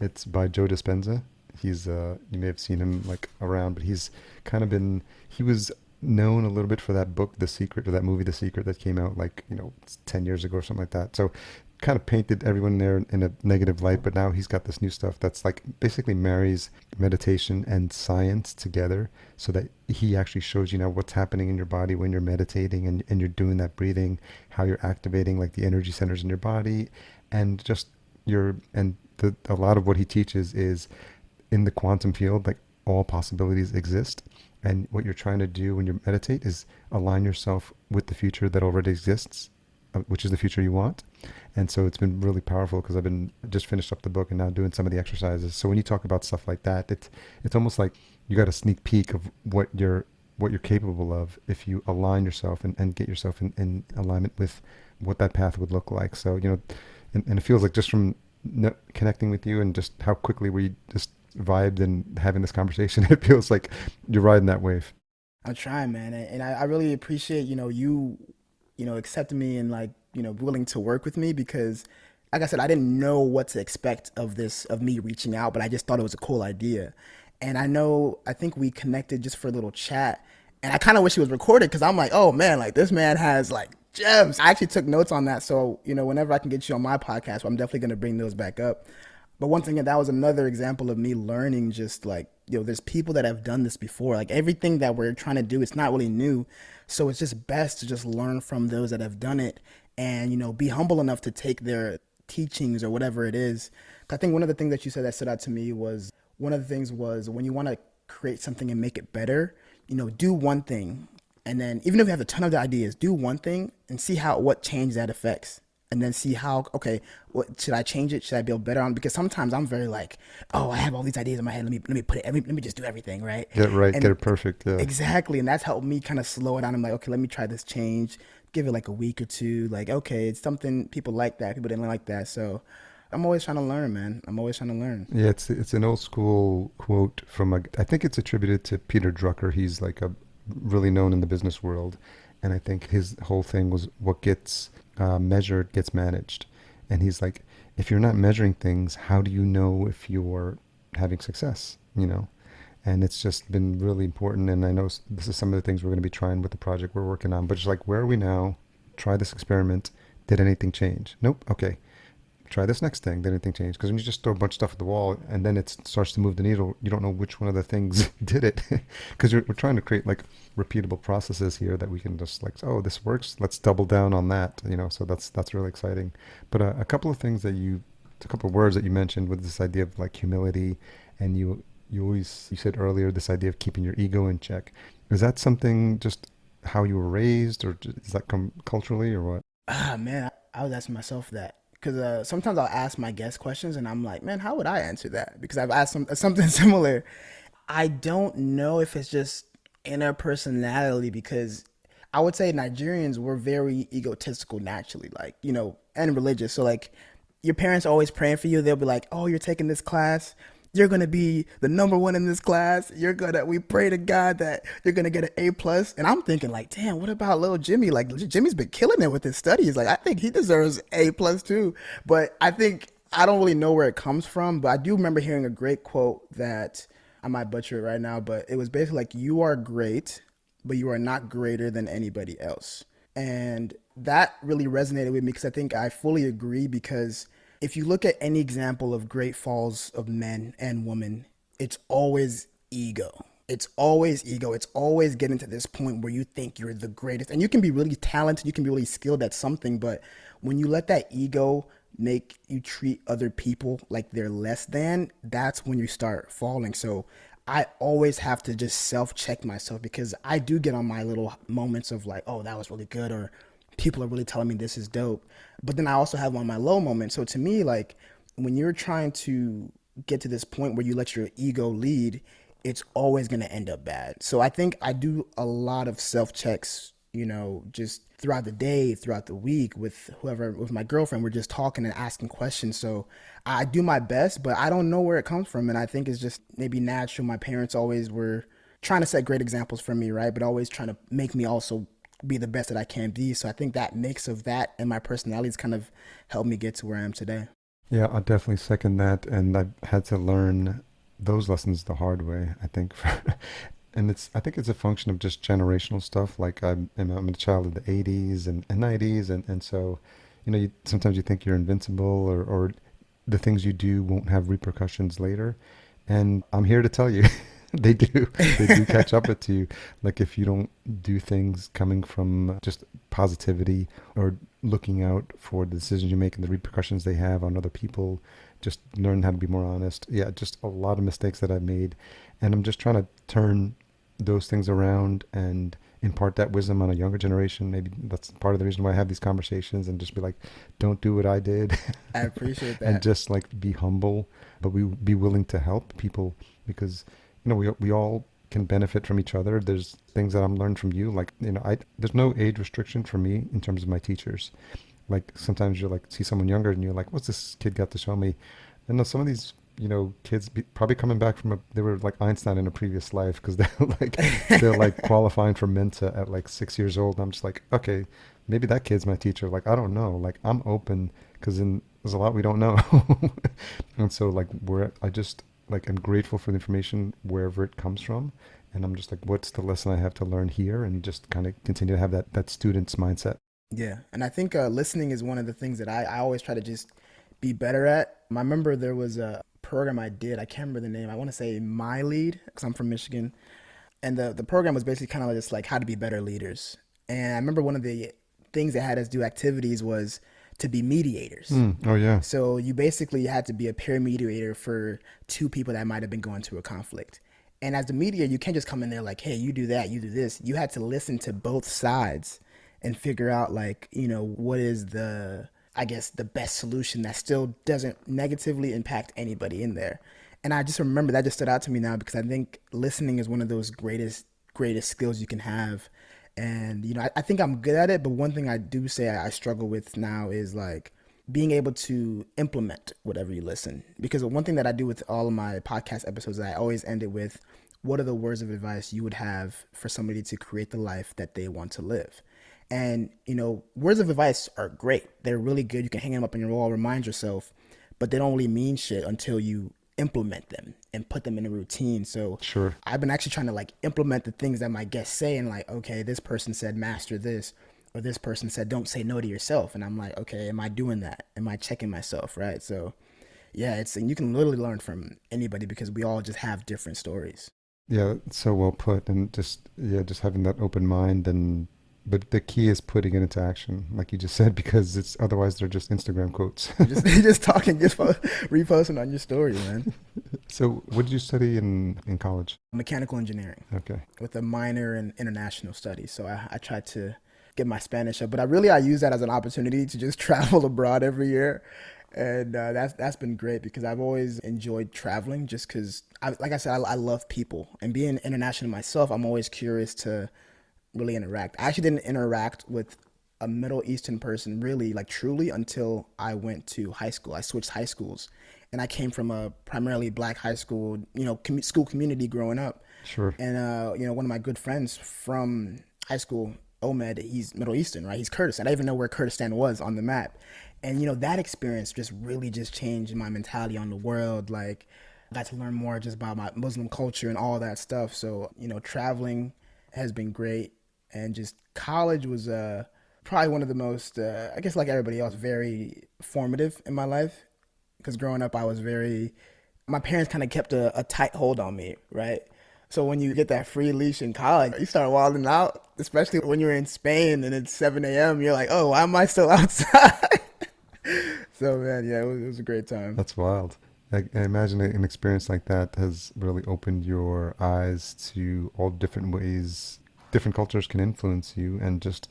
It's by Joe Dispenza. He's you may have seen him like around, but he's kind of he was known a little bit for that book, The Secret, or that movie, The Secret, that came out like 10 years ago or something like that. So kind of painted everyone there in a negative light, but now he's got this new stuff that's like basically marries meditation and science together, so that he actually shows you now what's happening in your body when you're meditating and you're doing that breathing, how you're activating like the energy centers in your body, and just a lot of what he teaches is in the quantum field, like all possibilities exist. And what you're trying to do when you meditate is align yourself with the future that already exists, which is the future you want. And so it's been really powerful, because I've been just finished up the book and now doing some of the exercises. So when you talk about stuff like that, it's almost like you got a sneak peek of what you're capable of if you align yourself and get yourself in alignment with what that path would look like. So, and it feels like just from connecting with you and just how quickly we just vibed and having this conversation, it feels like you're riding that wave.
I'm trying, man. And I really appreciate, you accepting me and like, willing to work with me, because like I said, I didn't know what to expect of me reaching out, but I just thought it was a cool idea. And I think we connected just for a little chat, and I kind of wish it was recorded, because I'm like, oh man, like this man has like gems. I actually took notes on that. So, whenever I can get you on my podcast, I'm definitely going to bring those back up. But once again, that was another example of me learning, just like, there's people that have done this before. Like everything that we're trying to do, it's not really new. So it's just best to just learn from those that have done it, and, be humble enough to take their teachings or whatever it is. I think one of the things that you said that stood out to me was, one of the things was, when you want to create something and make it better, do one thing. And then even if you have a ton of ideas, do one thing and see what change that affects. And then see how, okay, what should I change it? Should I build better on? Because sometimes I'm very like, oh, I have all these ideas in my head. Let me put it. Let me just do everything, right?
Get it right. Get it perfect. Yeah.
Exactly. And that's helped me kind of slow it down. I'm like, okay, let me try this change. Give it like a week or two. Like, okay, it's something people like that. People didn't like that. So I'm always trying to learn, man. I'm always trying to learn.
Yeah, it's an old school quote from I think it's attributed to Peter Drucker. He's like really known in the business world. And I think his whole thing was what gets measured gets managed. And he's like, if you're not measuring things, how do you know if you're having success? You know? And it's just been really important. And I know this is some of the things we're going to be trying with the project we're working on. But just like, where are we now? Try this experiment. Did anything change? Nope. Okay. Try this next thing. Did anything change? Because when you just throw a bunch of stuff at the wall and then it starts to move the needle, you don't know which one of the things did it. Because we're trying to create like repeatable processes here that we can just like, oh, this works. Let's double down on that. You know, so that's really exciting. But a couple of things that a couple of words that you mentioned with this idea of like humility, and you said earlier this idea of keeping your ego in check. Is that something just how you were raised, or does that come culturally, or what?
Ah, man, I was asking myself that because sometimes I'll ask my guest questions and I'm like, man, how would I answer that? Because I've asked something similar. I don't know if it's just inner personality, because I would say Nigerians were very egotistical naturally, like, and religious. So like your parents are always praying for you. They'll be like, oh, you're taking this class. You're going to be the number one in this class. We pray to God that you're going to get an A+. And I'm thinking like, damn, what about little Jimmy? Like Jimmy's been killing it with his studies. Like, I think he deserves A+ too. But I don't really know where it comes from, but I do remember hearing a great quote that I might butcher it right now, but it was basically like, you are great, but you are not greater than anybody else. And that really resonated with me, because I think I fully agree, because if you look at any example of great falls of men and women, it's always ego. It's always ego. It's always getting to this point where you think you're the greatest. And you can be really talented, you can be really skilled at something, but when you let that ego make you treat other people like they're less than, that's when you start falling. So I always have to just self-check myself, because I do get on my little moments of like, oh, that was really good, or people are really telling me this is dope. But then I also have on my low moments. So to me, like, when you're trying to get to this point where you let your ego lead, it's always going to end up bad. So I think I do a lot of self-checks, just throughout the day, throughout the week, with my girlfriend. We're just talking and asking questions. So I do my best, but I don't know where it comes from. And I think it's just maybe natural. My parents always were trying to set great examples for me, right? But always trying to make me also be the best that I can be. So I think that mix of that and my personality has kind of helped me get to where I am today.
Yeah, I definitely second that. And I've had to learn those lessons the hard way, I think. And I think it's a function of just generational stuff. Like I'm a child of the 80s and 90s. And so, sometimes you think you're invincible, or the things you do won't have repercussions later. And I'm here to tell you, they do. They do catch up to you. Like if you don't do things coming from just positivity, or looking out for the decisions you make and the repercussions they have on other people, just learn how to be more honest. Yeah, just a lot of mistakes that I've made. And I'm just trying to turn those things around and impart that wisdom on a younger generation. Maybe that's part of the reason why I have these conversations, and just be like, don't do what I did.
I appreciate that.
And just like be humble, but we be willing to help people, because we all can benefit from each other. There's things that I'm learned from you. Like, there's no age restriction for me in terms of my teachers. Like sometimes you're like, see someone younger and you're like, what's this kid got to show me? And some of these, kids probably coming back from they were like Einstein in a previous life, because they're like qualifying for Mensa at like 6 years old. And I'm just like, okay, maybe that kid's my teacher. Like, I don't know. Like, I'm open, because there's a lot we don't know. And so like I just like, I'm grateful for the information wherever it comes from. And I'm just like, what's the lesson I have to learn here? And just kind of continue to have that student's mindset.
Yeah. And I think listening is one of the things that I always try to just be better at. I remember there was a program I did. I can't remember the name. I want to say My Lead, because I'm from Michigan. And the program was basically kind of just like how to be better leaders. And I remember one of the things they had us do activities was to be mediators.
Oh yeah.
So you basically had to be a peer mediator for two people that might have been going through a conflict. And as the mediator, you can't just come in there like, hey, you do that, you do this. You had to listen to both sides and figure out like, what is the best solution that still doesn't negatively impact anybody in there. And I just remember that just stood out to me now, because I think listening is one of those greatest skills you can have. And, I think I'm good at it. But one thing I do say I struggle with now is like being able to implement whatever you listen. Because one thing that I do with all of my podcast episodes, I always end it with, what are the words of advice you would have for somebody to create the life that they want to live? And, words of advice are great. They're really good. You can hang them up on your wall, remind yourself, but they don't really mean shit until you implement them and put them in a routine. So
Sure.
I've been actually trying to like implement the things that my guests say, and like, okay, this person said master this, or this person said don't say no to yourself. And I'm like, okay, am I doing that? Am I checking myself? Right. So yeah, and you can literally learn from anybody because we all just have different stories.
Yeah, so well put. And just having that open mind, but the key is putting it into action, like you just said, because it's otherwise they're just Instagram quotes.
just talking, just reposting on your story, man.
So what did you study in college?
Mechanical engineering.
Okay.
With a minor in international studies. So I tried to get my Spanish up, but I use that as an opportunity to just travel abroad every year. And that's been great because I've always enjoyed traveling just because, like I said, I love people. And being international myself, I'm always curious to really interact. I actually didn't interact with a Middle Eastern person really, like truly, until I went to high school. I switched high schools. And I came from a primarily black high school, school community growing up.
Sure.
And, one of my good friends from high school, Omed, he's Middle Eastern, right? He's Kurdistan. I didn't even know where Kurdistan was on the map. And, that experience just really just changed my mentality on the world. Like, I got to learn more just about my Muslim culture and all that stuff. So, traveling has been great. And just college was probably one of the most, I guess like everybody else, very formative in my life. Because growing up, my parents kind of kept a tight hold on me, right? So when you get that free leash in college, you start wilding out, especially when you're in Spain and it's 7 a.m. You're like, oh, why am I still outside? So, man, yeah, it was a great time.
That's wild. I imagine an experience like that has really opened your eyes to all different ways different cultures can influence you, and just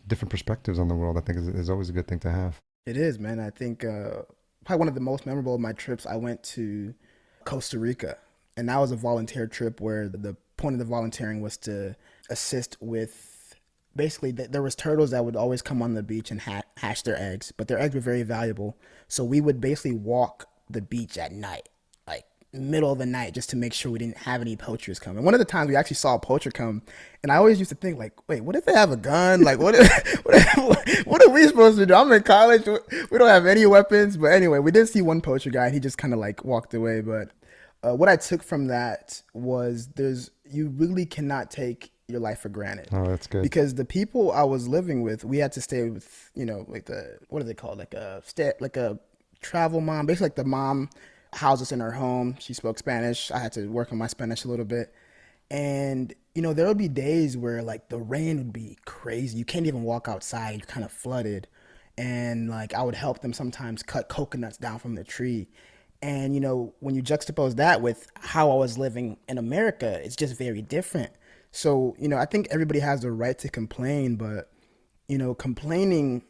different perspectives on the world. I think is always a good thing to have.
It is, man. I think probably one of the most memorable of my trips, I went to Costa Rica, and that was a volunteer trip where the point of the volunteering was to assist with, basically there was turtles that would always come on the beach and hatch their eggs, but their eggs were very valuable. So we would basically walk the beach at night, like middle of the night, just to make sure we didn't have any poachers come. And one of the times we actually saw a poacher come, and I always used to think like, wait, what if they have a gun? Like, what are we supposed to do? I'm in college. We don't have any weapons. But anyway, we did see one poacher guy, and he just kind of like walked away. But what I took from that was you really cannot take your life for granted.
Oh, that's good.
Because the people I was living with, we had to stay with, like what are they called? Like a travel mom, basically like the mom housed us in her home. She spoke Spanish. I had to work on my Spanish a little bit. And, there would be days where like the rain would be crazy. You can't even walk outside. You're kind of flooded. And like I would help them sometimes cut coconuts down from the tree. And, when you juxtapose that with how I was living in America, it's just very different. So, I think everybody has the right to complain, but, complaining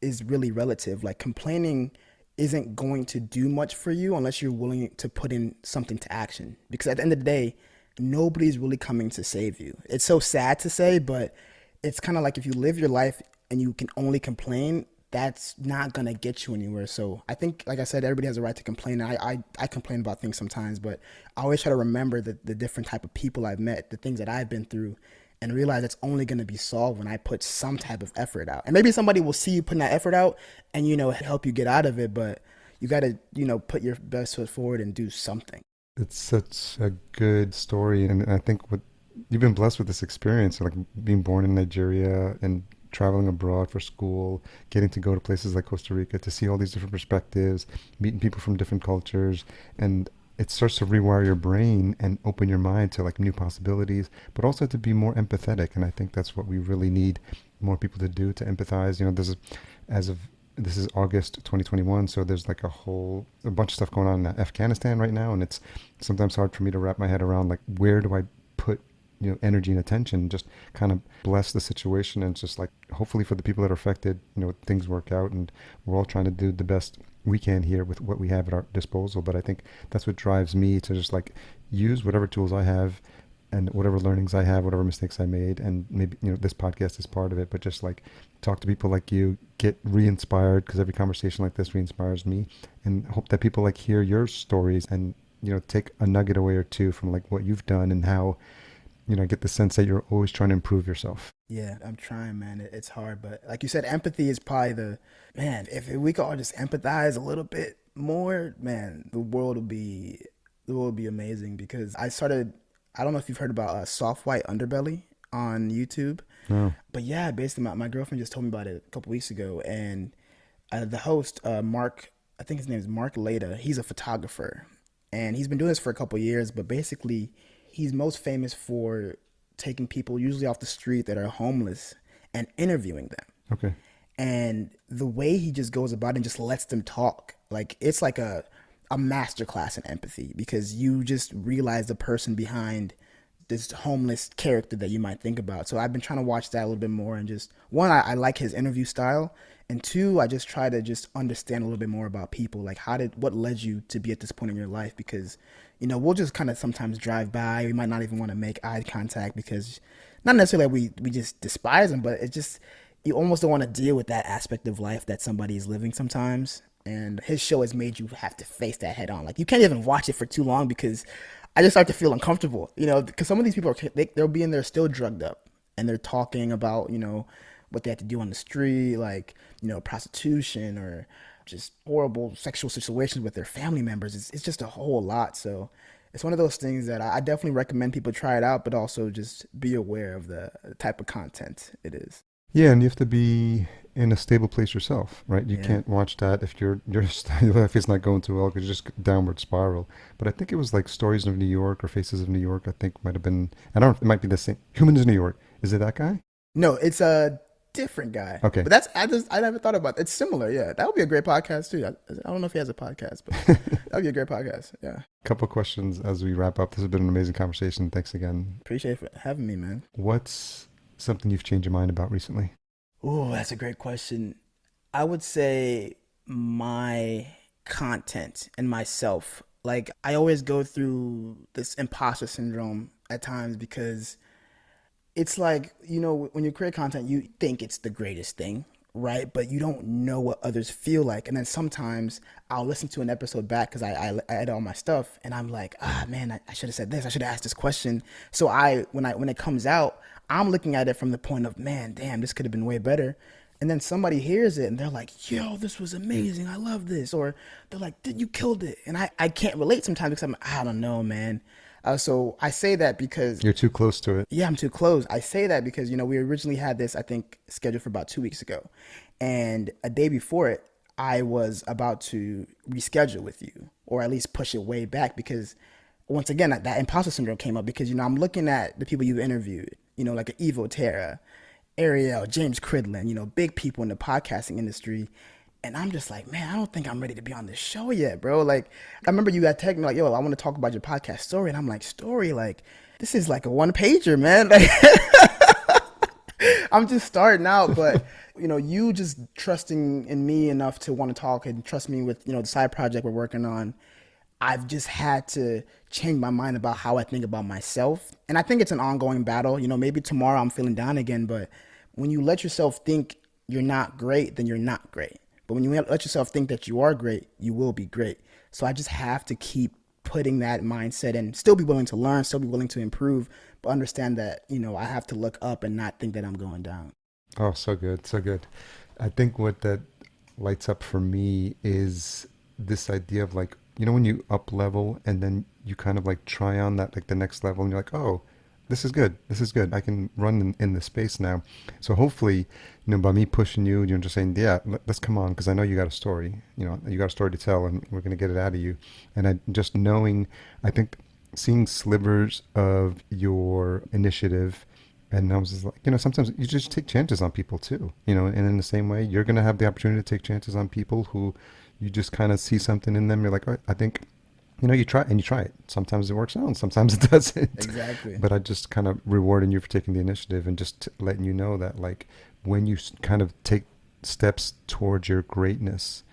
is really relative. Like complaining isn't going to do much for you unless you're willing to put in something to action. Because at the end of the day, nobody's really coming to save you. It's so sad to say, but it's kind of like if you live your life and you can only complain, that's not going to get you anywhere. So I think, like I said, everybody has a right to complain. I complain about things sometimes, but I always try to remember the different type of people I've met, the things that I've been through, and realize it's only going to be solved when I put some type of effort out. And maybe somebody will see you putting that effort out and, help you get out of it. But you got to, put your best foot forward and do something.
It's such a good story. And I think you've been blessed with this experience, like being born in Nigeria and traveling abroad for school, getting to go to places like Costa Rica to see all these different perspectives, meeting people from different cultures. And it starts to rewire your brain and open your mind to like new possibilities, but also to be more empathetic. And I think that's what we really need more people to do, to empathize. This is August 2021, so there's like a bunch of stuff going on in Afghanistan right now, and it's sometimes hard for me to wrap my head around like where do I put energy and attention, just kind of bless the situation, and just like hopefully for the people that are affected, things work out, and we're all trying to do the best we can here with what we have at our disposal. But I think that's what drives me to just like use whatever tools I have and whatever learnings I have, whatever mistakes I made, and maybe this podcast is part of it, but just like talk to people like you, get re-inspired, because every conversation like this re-inspires me, and hope that people like hear your stories and take a nugget away or two from like what you've done and how I get the sense that you're always trying to improve yourself.
Yeah, I'm trying, man. It's hard, but like you said, empathy is probably man, if we could all just empathize a little bit more, man, the world would be amazing. Because I don't know if you've heard about Soft White Underbelly on YouTube.
No.
But yeah, basically my girlfriend just told me about it a couple weeks ago, and the host, Mark, I think his name is Mark Leda. He's a photographer, and he's been doing this for a couple years. But basically, he's most famous for taking people usually off the street that are homeless and interviewing them.
Okay.
And the way he just goes about it and just lets them talk, like it's like a masterclass in empathy, because you just realize the person behind this homeless character that you might think about. So I've been trying to watch that a little bit more, and just one, I like his interview style, and two, I just try to just understand a little bit more about people, like what led you to be at this point in your life, because we'll just kind of sometimes drive by, we might not even want to make eye contact, because not necessarily like we just despise them, but it's just you almost don't want to deal with that aspect of life that somebody is living sometimes. And his show has made you have to face that head on. Like, you can't even watch it for too long, because I just start to feel uncomfortable, because some of these people they'll be in there still drugged up, and they're talking about, what they have to do on the street, like, prostitution or just horrible sexual situations with their family members. It's just a whole lot. So it's one of those things that I definitely recommend people try it out, but also just be aware of the type of content it is.
Yeah, and you have to be in a stable place yourself, right? You can't watch that if your life is not going too well, because you just downward spiral. But I think it was like Stories of New York or Faces of New York. I think might have been. I don't know if it might be the same. Humans in New York. Is it that guy?
No, it's a different guy.
Okay,
but I never thought about it. It's similar. Yeah, that would be a great podcast too. I don't know if he has a podcast, but that would be a great podcast. Yeah.
Couple questions as we wrap up. This has been an amazing conversation. Thanks again.
Appreciate it for having me, man.
What's something you've changed your mind about recently?
Oh, that's a great question. I would say my content and myself. Like, I always go through this imposter syndrome at times, because it's like, when you create content, you think it's the greatest thing, right? But you don't know what others feel like. And then sometimes I'll listen to an episode back, because I edit all my stuff, and I'm like, man, I should have said this. I should have asked this question. So when it comes out, I'm looking at it from the point of, man, damn, this could have been way better. And then somebody hears it and they're like, yo, this was amazing. I love this. Or they're like, you killed it. And I can't relate sometimes, because I don't know, man. So I say that because
you're too close to it.
Yeah, I'm too close. I say that because, we originally had this, I think, scheduled for about 2 weeks ago. And a day before it, I was about to reschedule with you, or at least push it way back, because once again, that imposter syndrome came up, because, I'm looking at the people you've interviewed, like Evo Terra, Ariel, James Cridlin, big people in the podcasting industry. And I'm just like, man, I don't think I'm ready to be on this show yet, bro. Like, I remember you had texted me like, yo, I want to talk about your podcast story. And I'm like, story? Like, this is like a one-pager, man. Like, I'm just starting out, but, you just trusting in me enough to want to talk and trust me with, the side project we're working on. I've just had to change my mind about how I think about myself. And I think it's an ongoing battle. Maybe tomorrow I'm feeling down again, but when you let yourself think you're not great, then you're not great. But when you let yourself think that you are great, you will be great. So I just have to keep putting that mindset and still be willing to learn, still be willing to improve, but understand that, I have to look up and not think that I'm going down.
Oh, so good. So good. I think what that lights up for me is this idea of like, when you up level and then you kind of like try on that, like the next level, and you're like, oh, this is good. This is good. I can run in this space now. So hopefully, by me pushing you, you're just saying, yeah, let's come on, because I know you got a story. You got a story to tell, and we're going to get it out of you. And I just knowing, I think seeing slivers of your initiative, and I was just like, sometimes you just take chances on people too, and in the same way, you're going to have the opportunity to take chances on people who you just kind of see something in them. You're like, oh, I think, you try it. Sometimes it works out and sometimes it doesn't.
Exactly.
But I just kind of rewarding you for taking the initiative and just letting you know that, like, when you kind of take steps towards your greatness,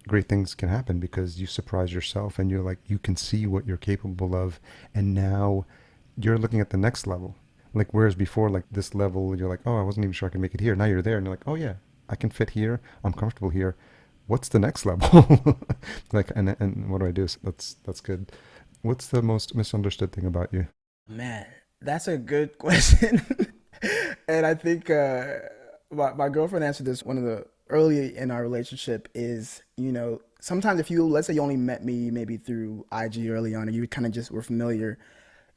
great things can happen, because you surprise yourself and you're like, you can see what you're capable of. And now you're looking at the next level. Like, whereas before, like this level, you're like, oh, I wasn't even sure I could make it here. Now you're there and you're like, oh yeah, I can fit here. I'm comfortable here. What's the next level? Like, and what do I do? So that's good. What's the most misunderstood thing about you?
Man, That's a good question. And I think my girlfriend answered this one of the early in our relationship is, sometimes if let's say you only met me maybe through IG early on and you kind of just were familiar,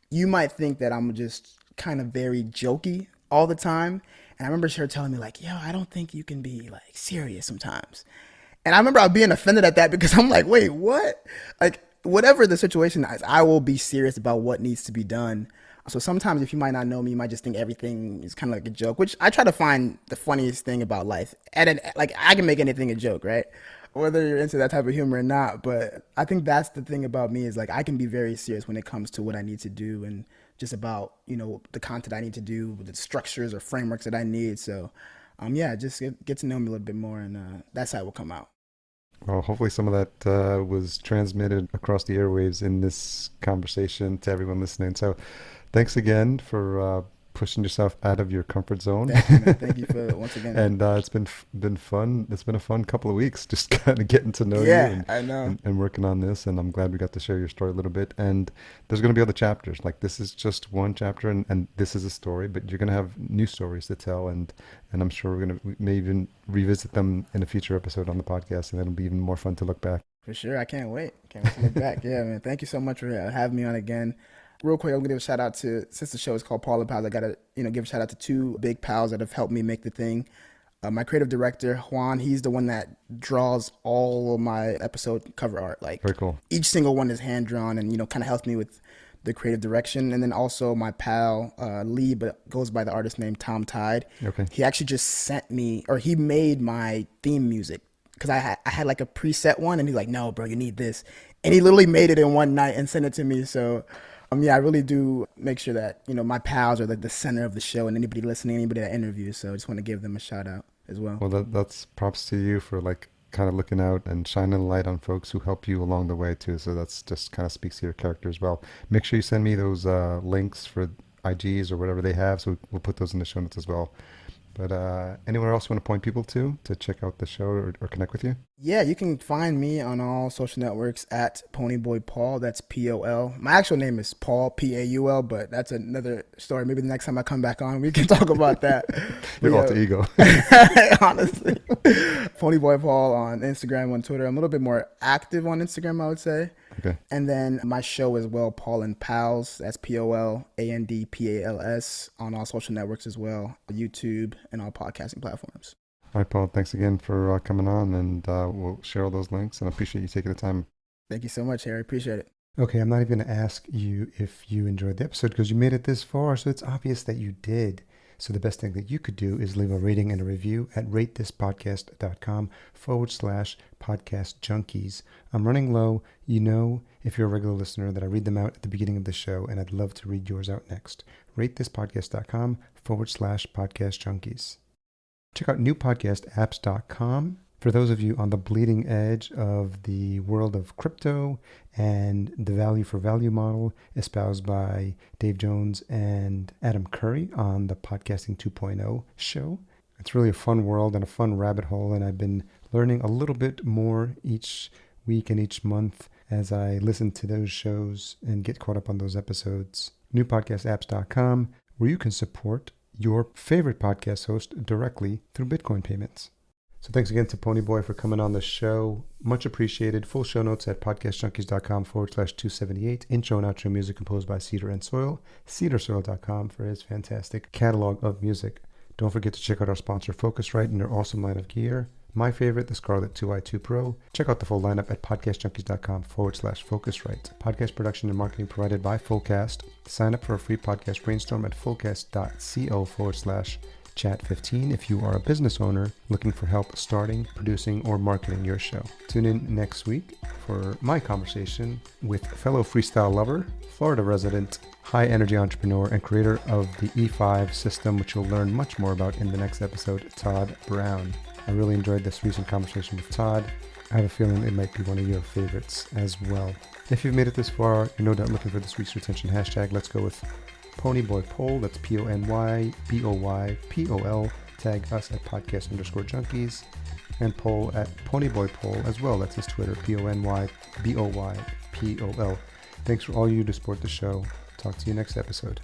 you might think that I'm just kind of very jokey all the time. And I remember her telling me like, yo, I don't think you can be like serious sometimes. And I remember I being offended at that because I'm like, wait, what? Like, whatever the situation is, I will be serious about what needs to be done. So sometimes if you might not know me, you might just think everything is kind of like a joke, which I try to find the funniest thing about life. And like, I can make anything a joke, right? Whether you're into that type of humor or not. But I think that's the thing about me is like, I can be very serious when it comes to what I need to do and just about, the content I need to do, the structures or frameworks that I need. So, just get to know me a little bit more, and that's how it will come out.
Well, hopefully some of that was transmitted across the airwaves in this conversation to everyone listening. So thanks again for pushing yourself out of your comfort zone.
Thank you for once again.
And it's been fun. It's been a fun couple of weeks just kind of getting to know you and working on this. And I'm glad we got to share your story a little bit. And there's going to be other chapters. Like this is just one chapter and this is a story, but you're going to have new stories to tell. And I'm sure we may even revisit them in a future episode on the podcast. And it'll be even more fun to look back.
For sure. I can't wait. Can't wait to look back. Yeah, man. Thank you so much for having me on again. Real quick, I'm going to give a shout out to, since the show is called Pol and Pals, I got to, give a shout out to two big pals that have helped me make the thing. My creative director, Juan, he's the one that draws all of my episode cover art. Like,
very cool.
Each single one is hand drawn and, kind of helps me with the creative direction. And then also my pal, Lee, but goes by the artist name Tom Tide.
Okay.
He actually just sent me, or he made my theme music. Because I had like a preset one and he's like, no, bro, you need this. And he literally made it in one night and sent it to me. So, I really do make sure that, my pals are like the center of the show and anybody listening, anybody that interviews. So I just want to give them a shout out as well.
Well, that's props to you for like kind of looking out and shining a light on folks who help you along the way too. So that's just kind of speaks to your character as well. Make sure you send me those links for IGs or whatever they have. So we'll put those in the show notes as well. But anywhere else you want to point people to check out the show or connect with you?
Yeah, you can find me on all social networks at Ponyboy Pol. That's Pol. My actual name is Paul, Paul, but that's another story. Maybe the next time I come back on, we can talk about that.
Your alter ego.
Honestly. Ponyboy Pol on Instagram, on Twitter. I'm a little bit more active on Instagram, I would say.
Okay.
And then my show as well, Pol and Pals. That's POLANDPALS on all social networks as well, YouTube and all podcasting platforms.
All right, Paul, thanks again for coming on, and we'll share all those links, and I appreciate you taking the time.
Thank you so much, Harry. Appreciate it.
Okay, I'm not even going to ask you if you enjoyed the episode because you made it this far, so it's obvious that you did. So the best thing that you could do is leave a rating and a review at ratethispodcast.com/podcast junkies. I'm running low. If you're a regular listener, that I read them out at the beginning of the show, and I'd love to read yours out next. ratethispodcast.com/podcast junkies. Check out newpodcastapps.com for those of you on the bleeding edge of the world of crypto and the value for value model espoused by Dave Jones and Adam Curry on the Podcasting 2.0 show. It's really a fun world and a fun rabbit hole, and I've been learning a little bit more each week and each month as I listen to those shows and get caught up on those episodes. Newpodcastapps.com, where you can support your favorite podcast host directly through Bitcoin payments. So thanks again to Ponyboy for coming on the show. Much appreciated. Full show notes at podcastjunkies.com/278. Intro and outro music composed by Cedar and Soil. cedarsoil.com for his fantastic catalog of music. Don't forget to check out our sponsor Focusrite and their awesome line of gear. My favorite, the Scarlett 2i2 Pro. Check out the full lineup at podcastjunkies.com/Focusrite. Podcast production and marketing provided by Fullcast. Sign up for a free podcast brainstorm at fullcast.co/chat15 if you are a business owner looking for help starting, producing, or marketing your show. Tune in next week for my conversation with fellow freestyle lover, Florida resident, high energy entrepreneur, and creator of the E5 system, which you'll learn much more about in the next episode, Todd Brown. I really enjoyed this recent conversation with Todd. I have a feeling it might be one of your favorites as well. If you've made it this far, you're no doubt looking for this week's retention hashtag. Let's go with Ponyboy Pol. That's PONYBOYPOL. Tag us at podcast_junkies and Pol at Ponyboy Pol as well. That's his Twitter, PONYBOYPOL. Thanks for all you to support the show. Talk to you next episode.